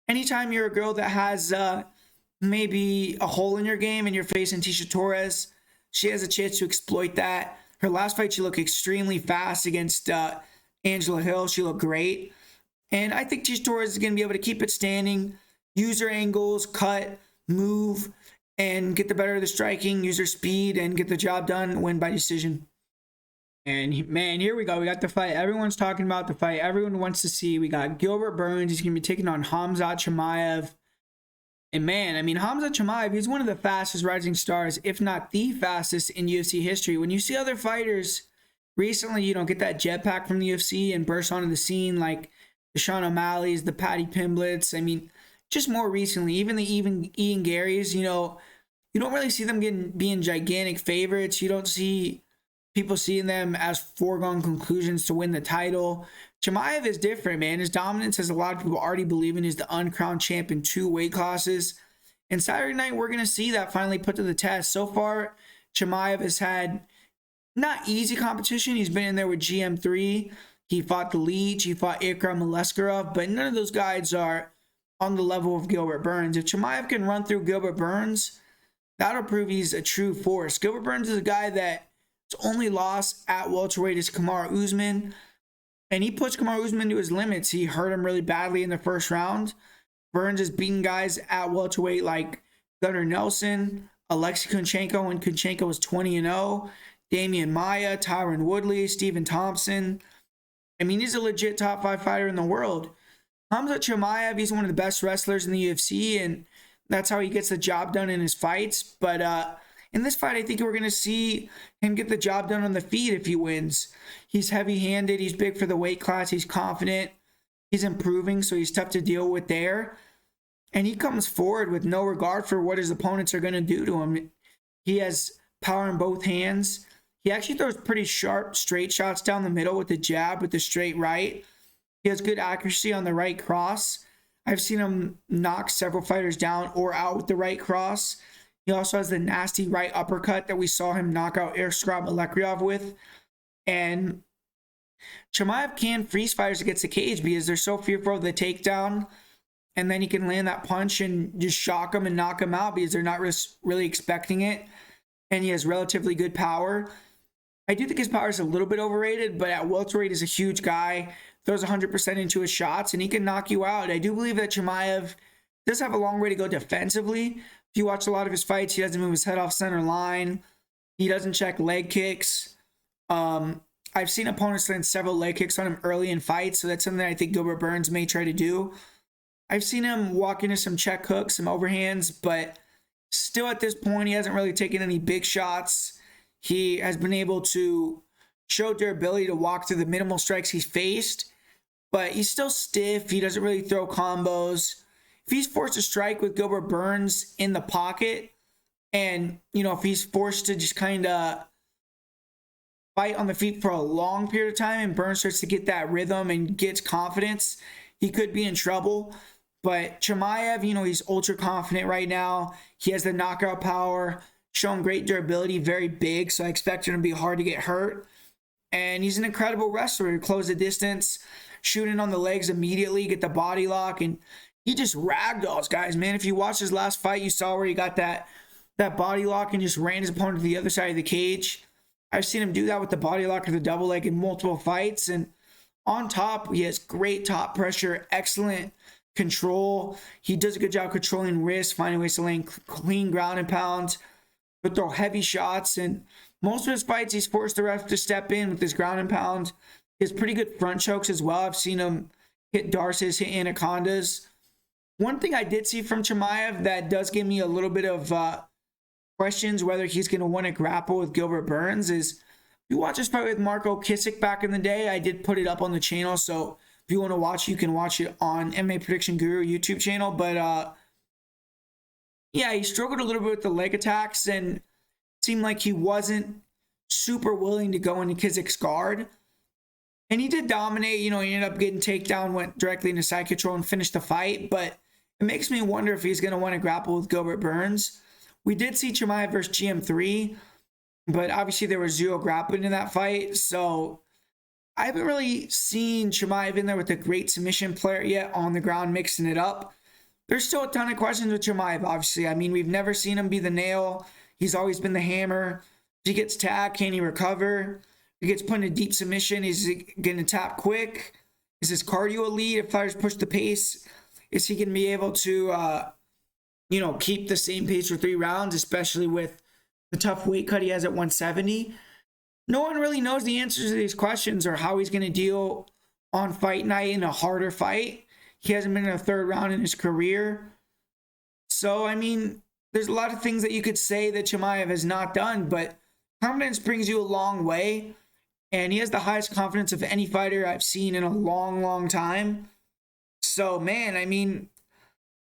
anytime you're a girl that has maybe a hole in your game and you're facing Tecia Torres, she has a chance to exploit that. Her last fight, she looked extremely fast against Angela Hill. She looked great. And I think Tecia Torres is going to be able to keep it standing, use her angles, cut, move, and get the better of the striking, use her speed, and get the job done, win by decision. And, man, here we go. We got the fight. Everyone's talking about the fight. Everyone wants to see. We got Gilbert Burns. He's going to be taking on Khamzat Chimaev. And, man, Khamzat Chimaev, he's one of the fastest rising stars, if not the fastest in UFC history. When you see other fighters recently, get that jetpack from the UFC and burst onto the scene, like the Sean O'Malley's, the Patty Pimblets. I mean, just more recently, even Ian Garry's, you don't really see them being gigantic favorites. You don't see people seeing them as foregone conclusions to win the title. Chimaev is different, man. His dominance, as a lot of people already believe in, is the uncrowned champ in 2 weight classes. And Saturday night, we're going to see that finally put to the test. So far, Chimaev has had not easy competition. He's been in there with GM3. He fought the Leech. He fought Ikram Maleskarov. But none of those guys are on the level of Gilbert Burns. If Chimaev can run through Gilbert Burns, that'll prove he's a true force. Gilbert Burns is a guy that his only loss at welterweight is Kamaru Usman. And he pushed Kamaru Usman to his limits. He hurt him really badly in the first round. Burns has beaten guys at welterweight like Gunnar Nelson, Alexei Kunchenko when Kunchenko was 20-0, Damian Maia, Tyron Woodley, Stephen Thompson. I mean, he's a legit top 5 fighter in the world. Khamzat Chimaev, he's one of the best wrestlers in the UFC, and that's how he gets the job done in his fights. But in this fight, I think we're going to see him get the job done on the feet if he wins. He's heavy-handed. He's big for the weight class. He's confident. He's improving, so he's tough to deal with there. And he comes forward with no regard for what his opponents are going to do to him. He has power in both hands. He actually throws pretty sharp, straight shots down the middle with the jab, with the straight right. He has good accuracy on the right cross. I've seen him knock several fighters down or out with the right cross. He also has the nasty right uppercut that we saw him knock out Iskra Alekriov with. And Chimaev can freeze fighters against the cage because they're so fearful of the takedown. And then he can land that punch and just shock them and knock them out because they're not really expecting it. And he has relatively good power. I do think his power is a little bit overrated, but at welterweight he's a huge guy, throws 100% into his shots, and he can knock you out. I do believe that Chimaev does have a long way to go defensively. If you watch a lot of his fights, he doesn't move his head off center line. He doesn't check leg kicks. I've seen opponents land several leg kicks on him early in fights, so that's something that I think Gilbert Burns may try to do. I've seen him walk into some check hooks, some overhands, but still at this point, he hasn't really taken any big shots. He has been able to show durability to walk through the minimal strikes he's faced, but he's still stiff. He doesn't really throw combos. If he's forced to strike with Gilbert Burns in the pocket, and, if he's forced to just kind of fight on the feet for a long period of time and Burns starts to get that rhythm and gets confidence, he could be in trouble. But Chimaev, he's ultra confident right now. He has the knockout power, shown great durability, very big, so I expect him to be hard to get hurt. And he's an incredible wrestler to close the distance, shooting on the legs immediately, get the body lock, and he just ragdolls guys, man. If you watch his last fight, you saw where he got that body lock and just ran his opponent to the other side of the cage. I've seen him do that with the body lock or the double leg in multiple fights. And on top, he has great top pressure, excellent control. He does a good job controlling wrists, finding ways to land clean ground and pound, but throw heavy shots. And most of his fights, he's forced the ref to step in with his ground and pound. He has pretty good front chokes as well. I've seen him hit Darces, hit Anacondas. One thing I did see from Chimaev that does give me a little bit of questions whether he's going to want to grapple with Gilbert Burns is, if you watch this fight with Marco Kissick back in the day, I did put it up on the channel, so if you want to watch, you can watch it on MMA Prediction Guru YouTube channel. But yeah, he struggled a little bit with the leg attacks and seemed like he wasn't super willing to go into Kissick's guard. And he did dominate, he ended up getting takedown, went directly into side control and finished the fight. But it makes me wonder if he's going to want to grapple with Gilbert Burns. We did see Chimaev versus GM3, but obviously there was zero grappling in that fight. So I haven't really seen Chimaev in there with a great submission player yet on the ground mixing it up. There's still a ton of questions with Chimaev, obviously. I mean, we've never seen him be the nail. He's always been the hammer. If he gets tagged, can he recover? If he gets put in a deep submission, is he going to tap quick? Is his cardio elite? If fighters push the pace, is he going to be able to, keep the same pace for 3 rounds, especially with the tough weight cut he has at 170? No one really knows the answers to these questions or how he's going to deal on fight night in a harder fight. He hasn't been in a 3rd round in his career. So, I mean, there's a lot of things that you could say that Chimaev has not done, but confidence brings you a long way. And he has the highest confidence of any fighter I've seen in a long, long time. So, man, I mean,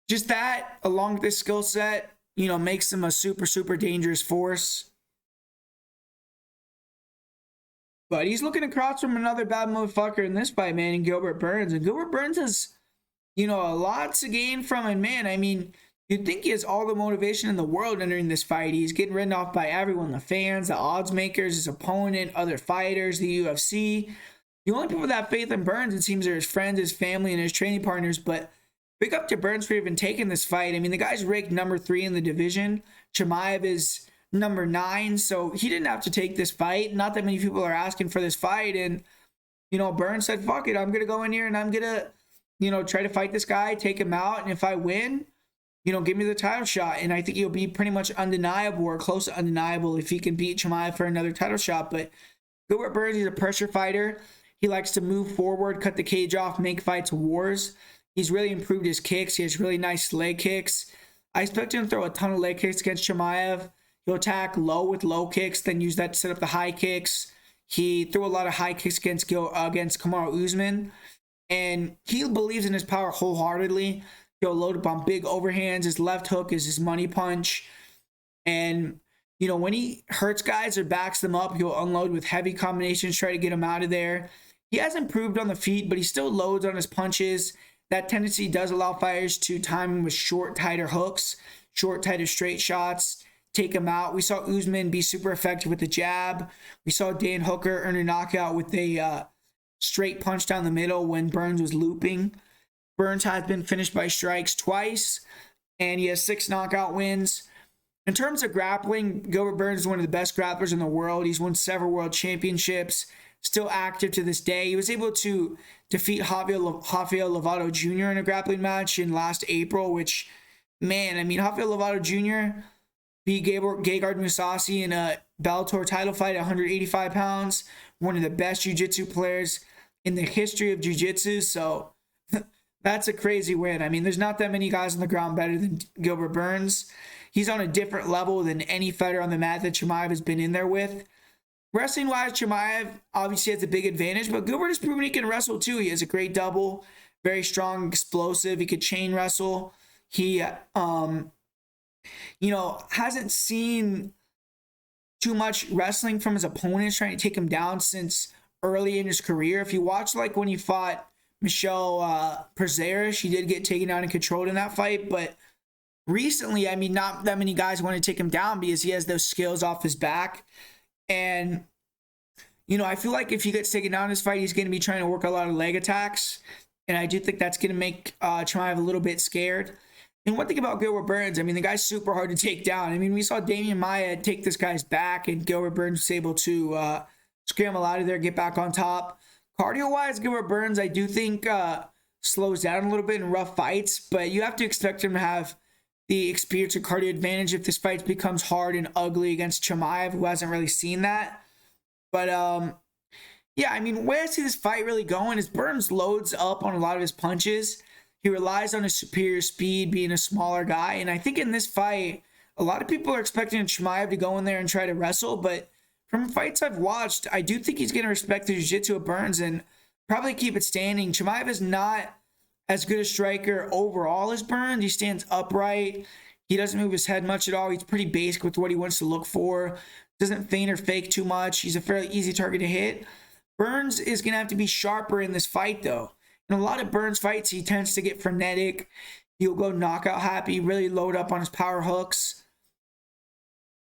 just that along with this skill set, makes him a super, super dangerous force. But he's looking across from another bad motherfucker in this fight, man, in Gilbert Burns. And Gilbert Burns has, a lot to gain from him, man. I mean, you'd think he has all the motivation in the world entering this fight. He's getting written off by everyone, the fans, the odds makers, his opponent, other fighters, the UFC. The only people that have faith in Burns, it seems, are his friends, his family, and his training partners. But big up to Burns for even taking this fight. I mean, the guy's ranked number 3 in the division. Chimaev is number 9, so he didn't have to take this fight. Not that many people are asking for this fight, and Burns said, fuck it, I'm gonna go in here and I'm gonna try to fight this guy, take him out, and if I win, give me the title shot. And I think he'll be pretty much undeniable or close to undeniable if he can beat Chimaev for another title shot. But Gilbert Burns, he's a pressure fighter. He likes to move forward, cut the cage off, make fights wars. He's really improved his kicks. He has really nice leg kicks. I expect him to throw a ton of leg kicks against Chimaev. He'll attack low with low kicks, then use that to set up the high kicks. He threw a lot of high kicks against Kamaru Usman, and he believes in his power wholeheartedly. He'll load up on big overhands. His left hook is his money punch. And, when he hurts guys or backs them up, he'll unload with heavy combinations, try to get them out of there. He has improved on the feet, but he still loads on his punches. That tendency does allow fighters to time him with short, tighter hooks, short, tighter straight shots, take him out. We saw Usman be super effective with the jab. We saw Dan Hooker earn a knockout with a straight punch down the middle when Burns was looping. Burns has been finished by strikes twice, and he has 6 knockout wins. In terms of grappling, Gilbert Burns is one of the best grapplers in the world. He's won several world championships, still active to this day. He was able to defeat Rafael Lovato Jr. in a grappling match in last April, which, man, I mean, Rafael Lovato Jr. beat Gegard Mousasi in a Bellator title fight at 185 pounds. One of the best jiu-jitsu players in the history of jiu-jitsu. So that's a crazy win. I mean, there's not that many guys on the ground better than Gilbert Burns. He's on a different level than any fighter on the mat that Chimaev has been in there with. Wrestling-wise, Chimaev obviously has a big advantage, but Gilbert has proven he can wrestle too. He has a great double, very strong, explosive. He could chain wrestle. He hasn't seen too much wrestling from his opponents trying to take him down since early in his career. If you watch when he fought Michelle Pereira, she did get taken down and controlled in that fight. But recently, I mean, not that many guys want to take him down because he has those skills off his back. And, I feel like if he gets taken down in this fight, he's going to be trying to work a lot of leg attacks. And I do think that's going to make Chimaev a little bit scared. And one thing about Gilbert Burns, I mean, the guy's super hard to take down. I mean, we saw Damian Maia take this guy's back, and Gilbert Burns was able to scramble out of there, get back on top. Cardio-wise, Gilbert Burns, I do think slows down a little bit in rough fights, but you have to expect him to have the experience or cardio advantage if this fight becomes hard and ugly against Chimaev, who hasn't really seen that. But, yeah, I mean, where I see this fight really going is Burns loads up on a lot of his punches. He relies on his superior speed, being a smaller guy. And I think in this fight, a lot of people are expecting Chimaev to go in there and try to wrestle. But from fights I've watched, I do think he's going to respect the jiu-jitsu of Burns and probably keep it standing. Chimaev is not as good a striker overall as Burns. He stands upright. He doesn't move his head much at all. He's pretty basic with what he wants to look for. Doesn't feint or fake too much. He's a fairly easy target to hit. Burns is going to have to be sharper in this fight, though. In a lot of Burns fights, he tends to get frenetic. He'll go knockout happy, really load up on his power hooks.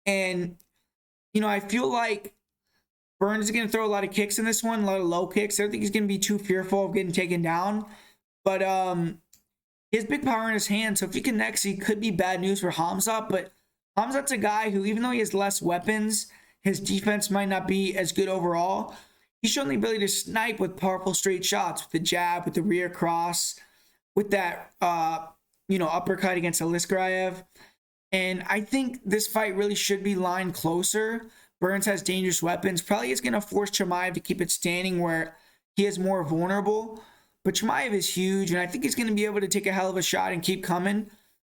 And, I feel like Burns is going to throw a lot of kicks in this one, a lot of low kicks. I don't think he's going to be too fearful of getting taken down. But he has big power in his hand, so if he connects, he could be bad news for Khamzat. But Khamzat's a guy who, even though he has less weapons, his defense might not be as good overall. He's shown the ability to snipe with powerful straight shots, with the jab, with the rear cross, with that, uppercut against Aliskraev. And I think this fight really should be lined closer. Burns has dangerous weapons. Probably is going to force Chimaev to keep it standing where he is more vulnerable. But Chimaev is huge, and I think he's going to be able to take a hell of a shot and keep coming.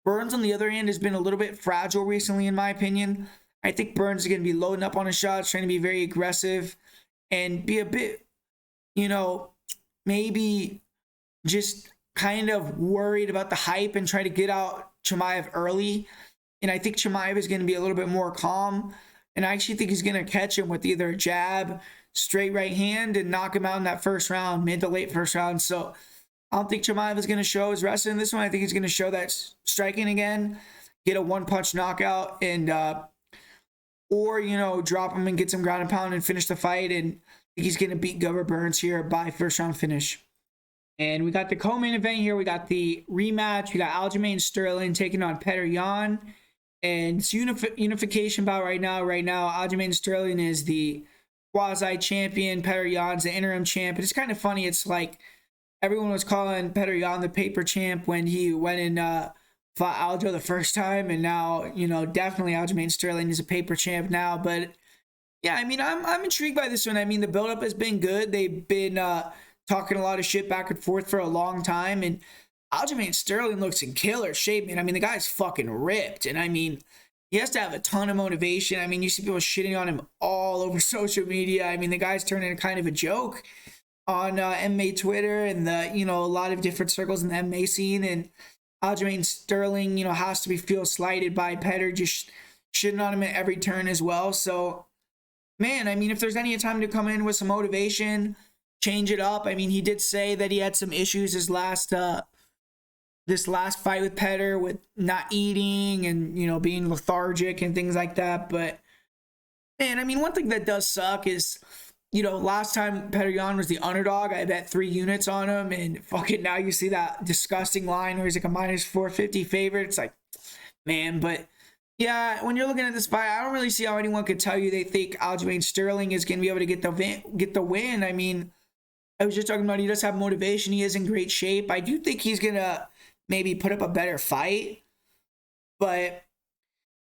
Burns, on the other hand, has been a little bit fragile recently, in my opinion. I think Burns is going to be loading up on his shots, trying to be very aggressive, and be a bit, maybe just kind of worried about the hype and try to get out Chimaev early. And I think Chimaev is going to be a little bit more calm. And I actually think he's going to catch him with either a jab, straight right hand, and knock him out in that first round, mid to late first round. So I don't think Chimaev is going to show his wrestling in this one. I think he's going to show that striking again, get a one-punch knockout, and or, you know, drop him and get some ground and pound and finish the fight. And I think he's going to beat Gubber Burns here by first round finish. And we got the co-main event here. We got the rematch. We got Aljamain Sterling taking on Petr Yan. And it's unification bout right now. Right now, Aljamain Sterling is the quasi-champion. Petr Yan's the interim champ. It's kind of funny. It's like everyone was calling Petr Yan the paper champ when he went and fought Aljo the first time. And now, you know, definitely Aljamain Sterling is a paper champ now. But yeah, I mean, I'm intrigued by this one. I mean, the build-up has been good. They've been talking a lot of shit back and forth for a long time. And Aljamain Sterling looks in killer shape, man. I mean, the guy's fucking ripped. And I mean, he has to have a ton of motivation. I mean, you see people shitting on him all over social media. I mean, the guy's turning into kind of a joke on MMA Twitter and a lot of different circles in the MMA scene. And Aljamain Sterling, has to feel slighted by Petr, just shitting on him at every turn as well. So, man, I mean, if there's any time to come in with some motivation, change it up. I mean, he did say that he had some issues this last fight with Petr with not eating and, being lethargic and things like that. But, man, I mean, one thing that does suck is, last time Petr Yan was the underdog, I bet 3 units on him, and fucking now you see that disgusting line where he's like a minus 450 favorite. It's like, man, but yeah, when you're looking at this fight, I don't really see how anyone could tell you they think Aljamain Sterling is going to be able to get the win. I mean, I was just talking about he does have motivation. He is in great shape. I do think he's going to maybe put up a better fight, but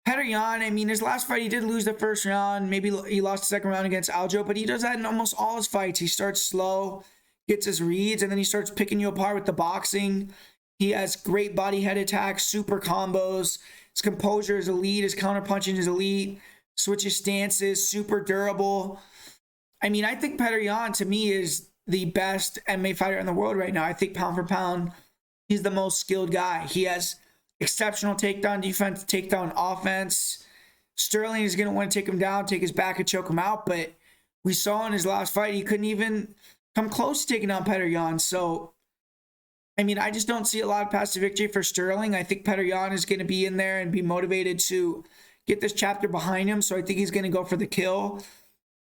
Petr Yan, I mean, his last fight, he did lose the first round. Maybe he lost the second round against Aljo, but he does that in almost all his fights. He starts slow, gets his reads, and then he starts picking you apart with the boxing. He has great body head attacks, super combos. His composure is elite. His counterpunching is elite. Switches stances, super durable. I mean, I think Petr Yan, to me, is the best MMA fighter in the world right now. I think pound for pound, he's the most skilled guy. He has exceptional takedown defense, takedown offense. Sterling is going to want to take him down, take his back and choke him out, but we saw in his last fight, he couldn't even come close to taking down Petr Yan. So, I mean, I just don't see a lot of path to victory for Sterling. I think Petr Yan is going to be in there and be motivated to get this chapter behind him, so I think he's going to go for the kill.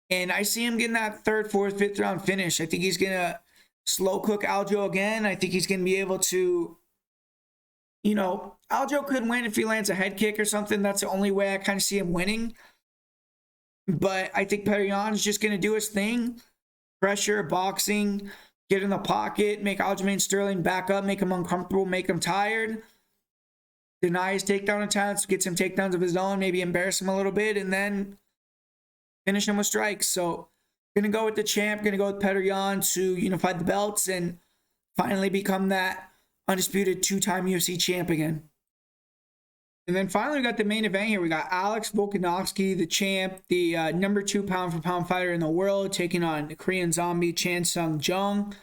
And I see him getting that 3rd, 4th, 5th round finish. I think he's going to slow cook Aljo again. I think he's going to be able to, Aljo could win if he lands a head kick or something. That's the only way I kind of see him winning. But I think Petr Yan is just going to do his thing. Pressure, boxing, get in the pocket, make Aljamain Sterling back up, make him uncomfortable, make him tired. Deny his takedown attempts, get some takedowns of his own, maybe embarrass him a little bit, and then finish him with strikes. So, going to go with the champ, going to go with Petr Yan to unify the belts and finally become that undisputed 2-time UFC champ again. And then finally, we got the main event here. We got Alex Volkanovski, the champ, the number 2 pound-for-pound fighter in the world, taking on the Korean zombie Chan Sung Jung.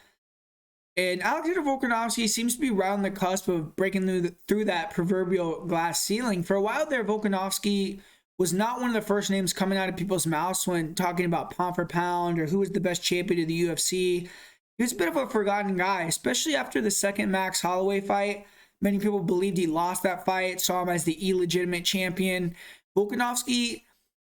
And Alexander Volkanovski seems to be right on the cusp of breaking through that proverbial glass ceiling. For a while there, Volkanovski was not one of the first names coming out of people's mouths when talking about pound for pound or who was the best champion of the UFC. He was a bit of a forgotten guy, especially after the second Max Holloway fight. Many people believed he lost that fight, saw him as the illegitimate champion. Volkanovski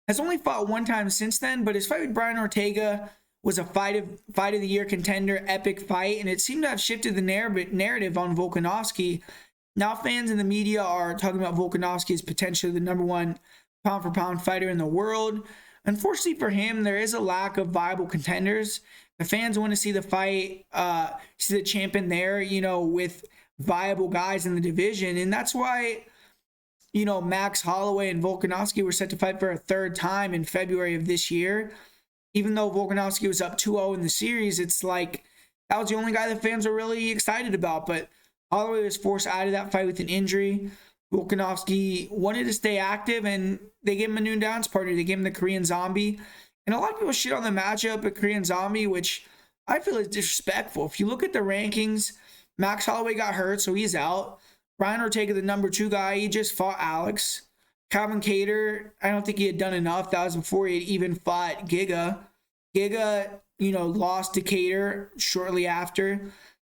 has only fought 1 time since then, but his fight with Brian Ortega was a fight of the year contender, epic fight, and it seemed to have shifted the narrative on Volkanovski. Now fans in the media are talking about Volkanovski as potentially the number 1 pound for pound fighter in the world. Unfortunately for him, there is a lack of viable contenders. The fans want to see the fight, see the champion there, with viable guys in the division. And that's why, Max Holloway and Volkanovski were set to fight for a 3rd time in February of this year. Even though Volkanovski was up 2-0 in the series, it's like that was the only guy the fans were really excited about. But Holloway was forced out of that fight with an injury. Volkanovski wanted to stay active, and they gave him a new dance partner. They gave him the Korean Zombie. And a lot of people shit on the matchup at Korean Zombie, which I feel is disrespectful. If you look at the rankings, Max Holloway got hurt, so he's out. Brian Ortega, the number 2 guy, he just fought Alex. Calvin Kattar, I don't think he had done enough. That was before he had even fought Giga. Giga, lost to Kattar shortly after.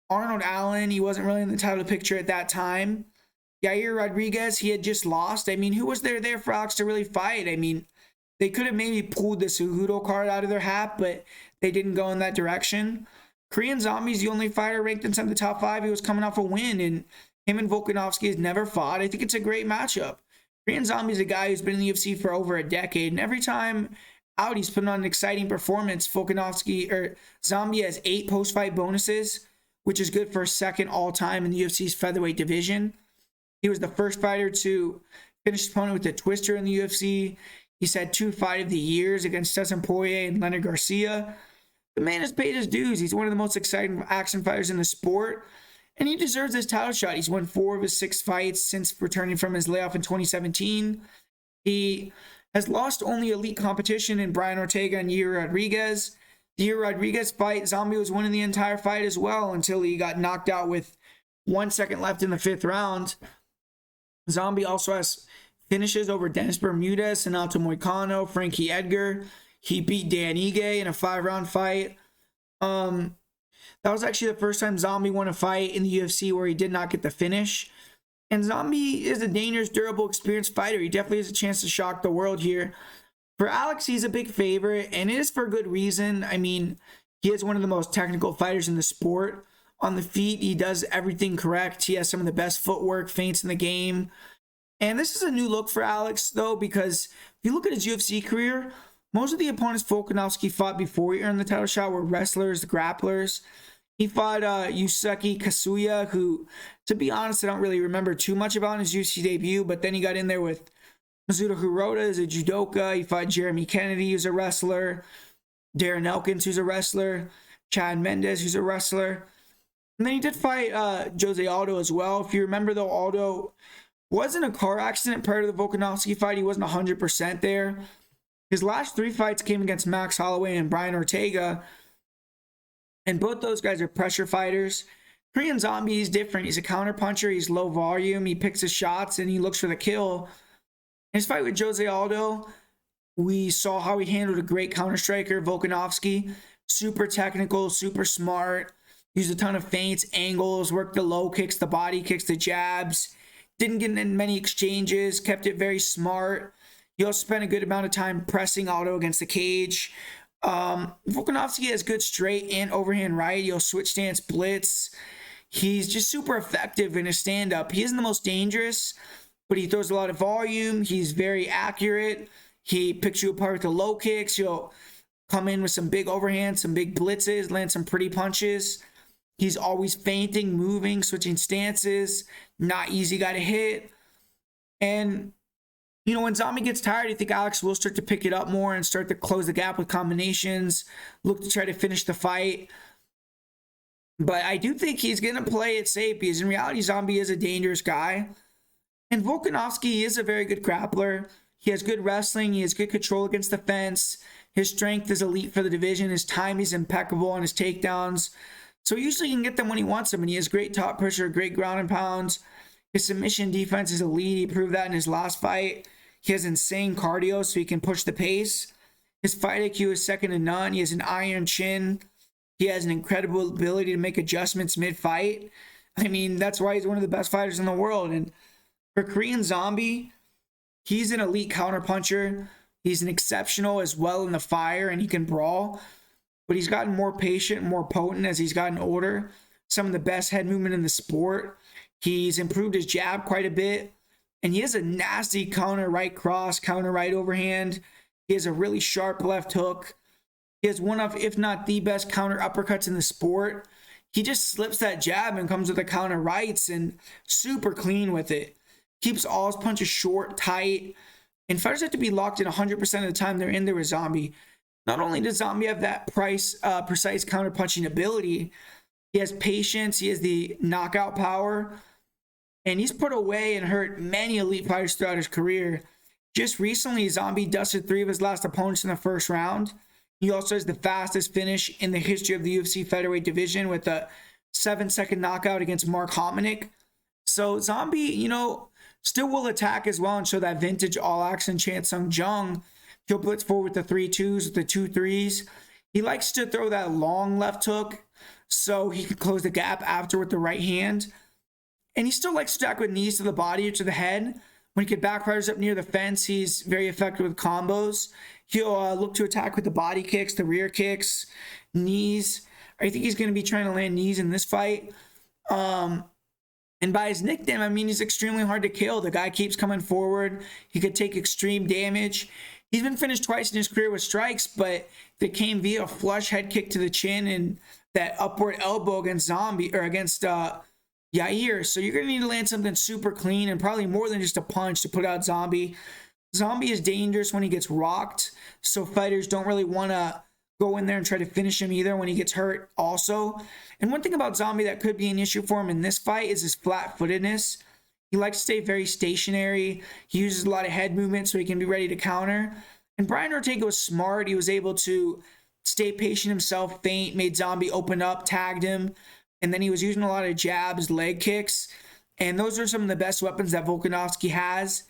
Arnold Allen, he wasn't really in the title picture at that time. Yair Rodriguez, he had just lost. I mean, who was there for Alex to really fight? I mean, they could have maybe pulled the Cejudo card out of their hat, but they didn't go in that direction. Korean Zombie's the only fighter ranked inside the top 5. He was coming off a win, and him and Volkanovski has never fought. I think it's a great matchup. Korean Zombie's a guy who's been in the UFC for over a decade, and every time out, he's putting on an exciting performance. Zombie has 8 post-fight bonuses, which is good for a second all-time in the UFC's featherweight division. He was the first fighter to finish his opponent with a twister in the UFC. He's had 2 fight of the years against Dustin Poirier and Leonard Garcia. The man has paid his dues. He's one of the most exciting action fighters in the sport, and he deserves this title shot. He's won 4 of his 6 fights since returning from his layoff in 2017. He has lost only elite competition in Brian Ortega and Yair Rodriguez. The Yair Rodriguez fight, Zombie was winning the entire fight as well until he got knocked out with 1 second left in the 5th round. Zombie also has finishes over Dennis Bermudez, Renato Moicano, Frankie Edgar. He beat Dan Ige in a 5-round fight. That was actually the first time Zombie won a fight in the UFC where he did not get the finish. And Zombie is a dangerous, durable, experienced fighter. He definitely has a chance to shock the world here. For Alex, he's a big favorite, and it is for good reason. I mean, he is one of the most technical fighters in the sport. On the feet, he does everything correct. He has some of the best footwork, feints in the game. And this is a new look for Alex, though, because if you look at his UFC career, most of the opponents Volkanovski fought before he earned the title shot were wrestlers, grapplers. He fought Yusuke Kasuya, who, to be honest, I don't really remember too much about in his UFC debut, but then he got in there with Mizuto Hirota as a judoka. He fought Jeremy Kennedy, who's a wrestler. Darren Elkins, who's a wrestler. Chad Mendes, who's a wrestler. And then he did fight Jose Aldo as well. If you remember, though, Aldo was in a car accident prior to the Volkanovski fight. He wasn't 100% there. His last 3 fights came against Max Holloway and Brian Ortega. And both those guys are pressure fighters. Korean Zombie is different. He's a counter puncher. He's low volume. He picks his shots and he looks for the kill. In his fight with Jose Aldo, we saw how he handled a great counter striker, Volkanovski. Super technical, super smart. Used a ton of feints, angles, worked the low kicks, the body kicks, the jabs. Didn't get in many exchanges, kept it very smart. He also spent a good amount of time pressing Aldo against the cage. Volkanovski has good straight and overhand right. He'll switch stance, blitz. He's just super effective in his stand-up. He isn't the most dangerous, but he throws a lot of volume. He's very accurate. He picks you apart with the low kicks. He'll come in with some big overhands, some big blitzes, land some pretty punches. He's always feinting, moving, switching stances. Not easy guy to hit. And, when Zombie gets tired, I think Alex will start to pick it up more and start to close the gap with combinations, look to try to finish the fight. But I do think he's going to play it safe because in reality, Zombie is a dangerous guy. And Volkanovski is a very good grappler. He has good wrestling. He has good control against the fence. His strength is elite for the division. His timing is impeccable on his takedowns. So usually he can get them when he wants them. And he has great top pressure, great ground and pounds. His submission defense is elite. He proved that in his last fight. He has insane cardio, so he can push the pace. His fight IQ is second to none. He has an iron chin. He has an incredible ability to make adjustments mid-fight. I mean, that's why he's one of the best fighters in the world. And for Korean Zombie, he's an elite counterpuncher. He's an exceptional as well in the fire, and he can brawl. But he's gotten more patient, more potent as he's gotten older. Some of the best head movement in the sport. He's improved his jab quite a bit. And he has a nasty counter right cross, counter right overhand. He has a really sharp left hook. He has one of, if not the best counter uppercuts in the sport. He just slips that jab and comes with the counter rights and super clean with it. Keeps all his punches short, tight. And fighters have to be locked in 100% of the time they're in there with Zombie. Not only does Zombie have that precise counter punching ability, he has patience, he has the knockout power, and he's put away and hurt many elite fighters throughout his career. Just recently, Zombie dusted 3 of his last opponents in the first round. He also has the fastest finish in the history of the UFC featherweight division with a 7-second knockout against Mark Hominick. So Zombie, still will attack as well and show that vintage all-action Chan Sung Jung. He'll blitz forward with the 3-2s, with the 2-3s. He likes to throw that long left hook so he can close the gap after with the right hand. And he still likes to attack with knees to the body or to the head. When he can backfires up near the fence, he's very effective with combos. He'll look to attack with the body kicks, the rear kicks, knees. I think he's going to be trying to land knees in this fight. And by his nickname, I mean, he's extremely hard to kill. The guy keeps coming forward. He could take extreme damage. He's been finished twice in his career with strikes, but they came via a flush head kick to the chin and that upward elbow against Yair. So you're going to need to land something super clean and probably more than just a punch to put out Zombie. Zombie is dangerous when he gets rocked, so fighters don't really want to go in there and try to finish him either when he gets hurt also. And one thing about Zombie that could be an issue for him in this fight is his flat-footedness. He likes to stay very stationary. He uses a lot of head movement so he can be ready to counter. And Brian Ortega was smart. He was able to stay patient himself, feint, made Zombie open up, tagged him, and then he was using a lot of jabs, leg kicks, and those are some of the best weapons that Volkanovski has.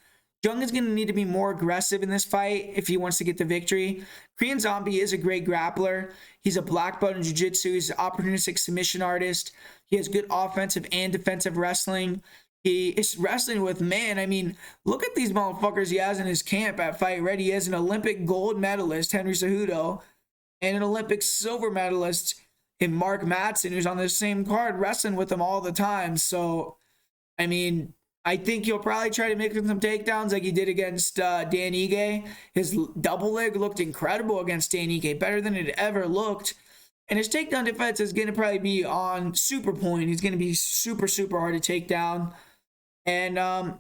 Jung is going to need to be more aggressive in this fight if he wants to get the victory. Korean Zombie is a great grappler. He's a black belt in jiu-jitsu. He's an opportunistic submission artist. He has good offensive and defensive wrestling. He is wrestling with, man, I mean, look at these motherfuckers he has in his camp at Fight Ready. He has an Olympic gold medalist, Henry Cejudo, and an Olympic silver medalist in Mark Madsen, who's on the same card, wrestling with him all the time. So, I mean, I think he'll probably try to make some takedowns like he did against Dan Ige. His double leg looked incredible against Dan Ige, better than it ever looked. And his takedown defense is going to probably be on super point. He's going to be super, super hard to take down. And,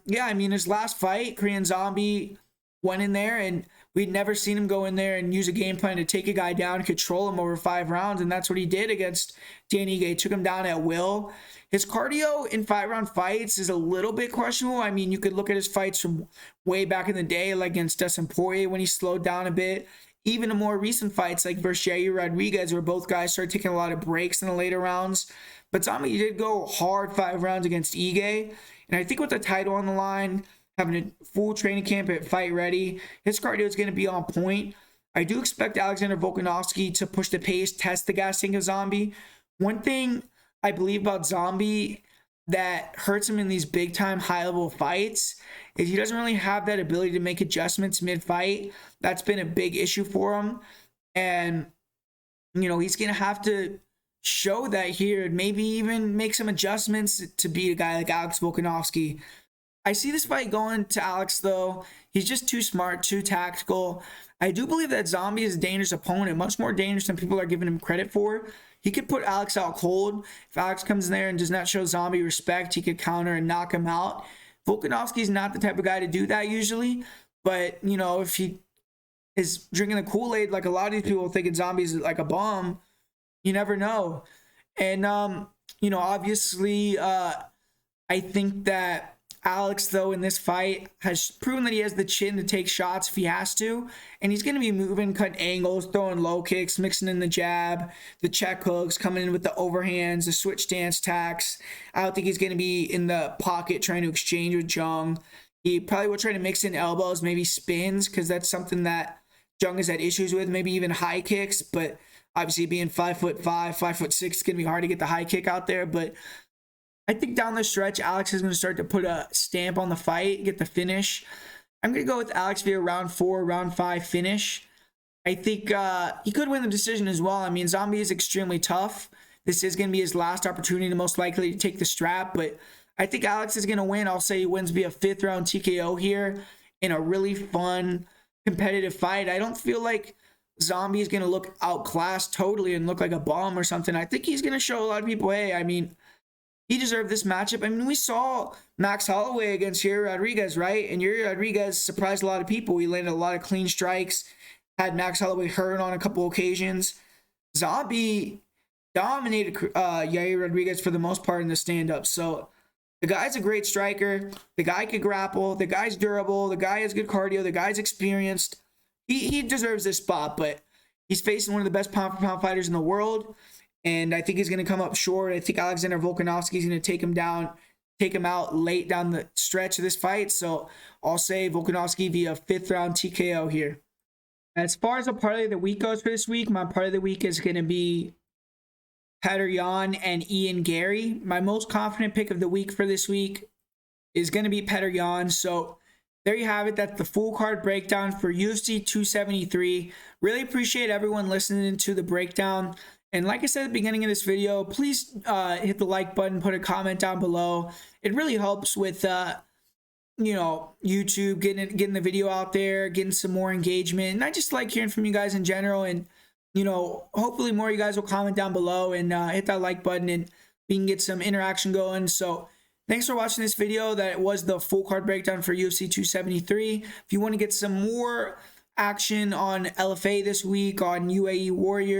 yeah, I mean, his last fight, Korean Zombie went in there, and we'd never seen him go in there and use a game plan to take a guy down, control him over 5 rounds, and that's what he did against Dan Ige. Took him down at will. His cardio in 5-round fights is a little bit questionable. I mean, you could look at his fights from way back in the day, like against Dustin Poirier when he slowed down a bit. Even in more recent fights, like versus Yair Rodriguez, where both guys started taking a lot of breaks in the later rounds. But Zombie did go hard 5 rounds against Ige. And I think with the title on the line, having a full training camp at Fight Ready, his cardio is going to be on point. I do expect Alexander Volkanovski to push the pace, test the gas tank of Zombie. One thing I believe about Zombie that hurts him in these big-time, high-level fights is he doesn't really have that ability to make adjustments mid-fight. That's been a big issue for him. And, he's going to have to show that here and maybe even make some adjustments to beat a guy like Alex Volkanovski. I see this fight going to Alex, though. He's just too smart, too tactical. I do believe that Zombie is a dangerous opponent, much more dangerous than people are giving him credit for. He could put Alex out cold. If Alex comes in there and does not show Zombie respect, he could counter and knock him out. Volkanovski's not the type of guy to do that usually. But, if he is drinking the Kool-Aid like a lot of these people thinking Zombie's like a bum, you never know. And, obviously, I think that Alex, though, in this fight has proven that he has the chin to take shots if he has to. And he's going to be moving, cutting angles, throwing low kicks, mixing in the jab, the check hooks, coming in with the overhands, the switch stance tacks. I don't think he's going to be in the pocket trying to exchange with Jung. He probably will try to mix in elbows, maybe spins, because that's something that Jung has had issues with, maybe even high kicks. But obviously being 5'5", 5'6", it's going to be hard to get the high kick out there. But I think down the stretch, Alex is going to start to put a stamp on the fight, get the finish. I'm going to go with Alex via round 4, round 5 finish. I think he could win the decision as well. I mean, Zombie is extremely tough. This is going to be his last opportunity, most likely to take the strap. But I think Alex is going to win. I'll say he wins via 5th round TKO here in a really fun, competitive fight. I don't feel like Zombie is going to look outclassed totally and look like a bum or something. I think he's going to show a lot of people, hey, I mean, he deserved this matchup. I mean, we saw Max Holloway against Yair Rodriguez, right? And Yair Rodriguez surprised a lot of people. He landed a lot of clean strikes, had Max Holloway hurt on a couple occasions. Zombie dominated Yair Rodriguez for the most part in the stand-up. So the guy's a great striker. The guy could grapple. The guy's durable. The guy has good cardio. The guy's experienced. He deserves this spot, but he's facing one of the best pound-for-pound fighters in the world. and I think he's going to come up short. I think Alexander Volkanovski is going to take him down, take him out late down the stretch of this fight. So I'll say Volkanovski via 5th round TKO here. As far as the parlay of the week goes for this week, my parlay of the week is going to be Petr and Garry. My most confident pick of the week for this week is going to be Petr. So there you have it. That's the full card breakdown for UFC 273. Really appreciate everyone listening to the breakdown. And like I said at the beginning of this video, please hit the like button, put a comment down below. It really helps with YouTube, getting the video out there, getting some more engagement. And I just like hearing from you guys in general. And, hopefully more of you guys will comment down below and hit that like button and we can get some interaction going. So thanks for watching this video. That was the full card breakdown for UFC 273. If you want to get some more action on LFA this week, on UAE Warriors,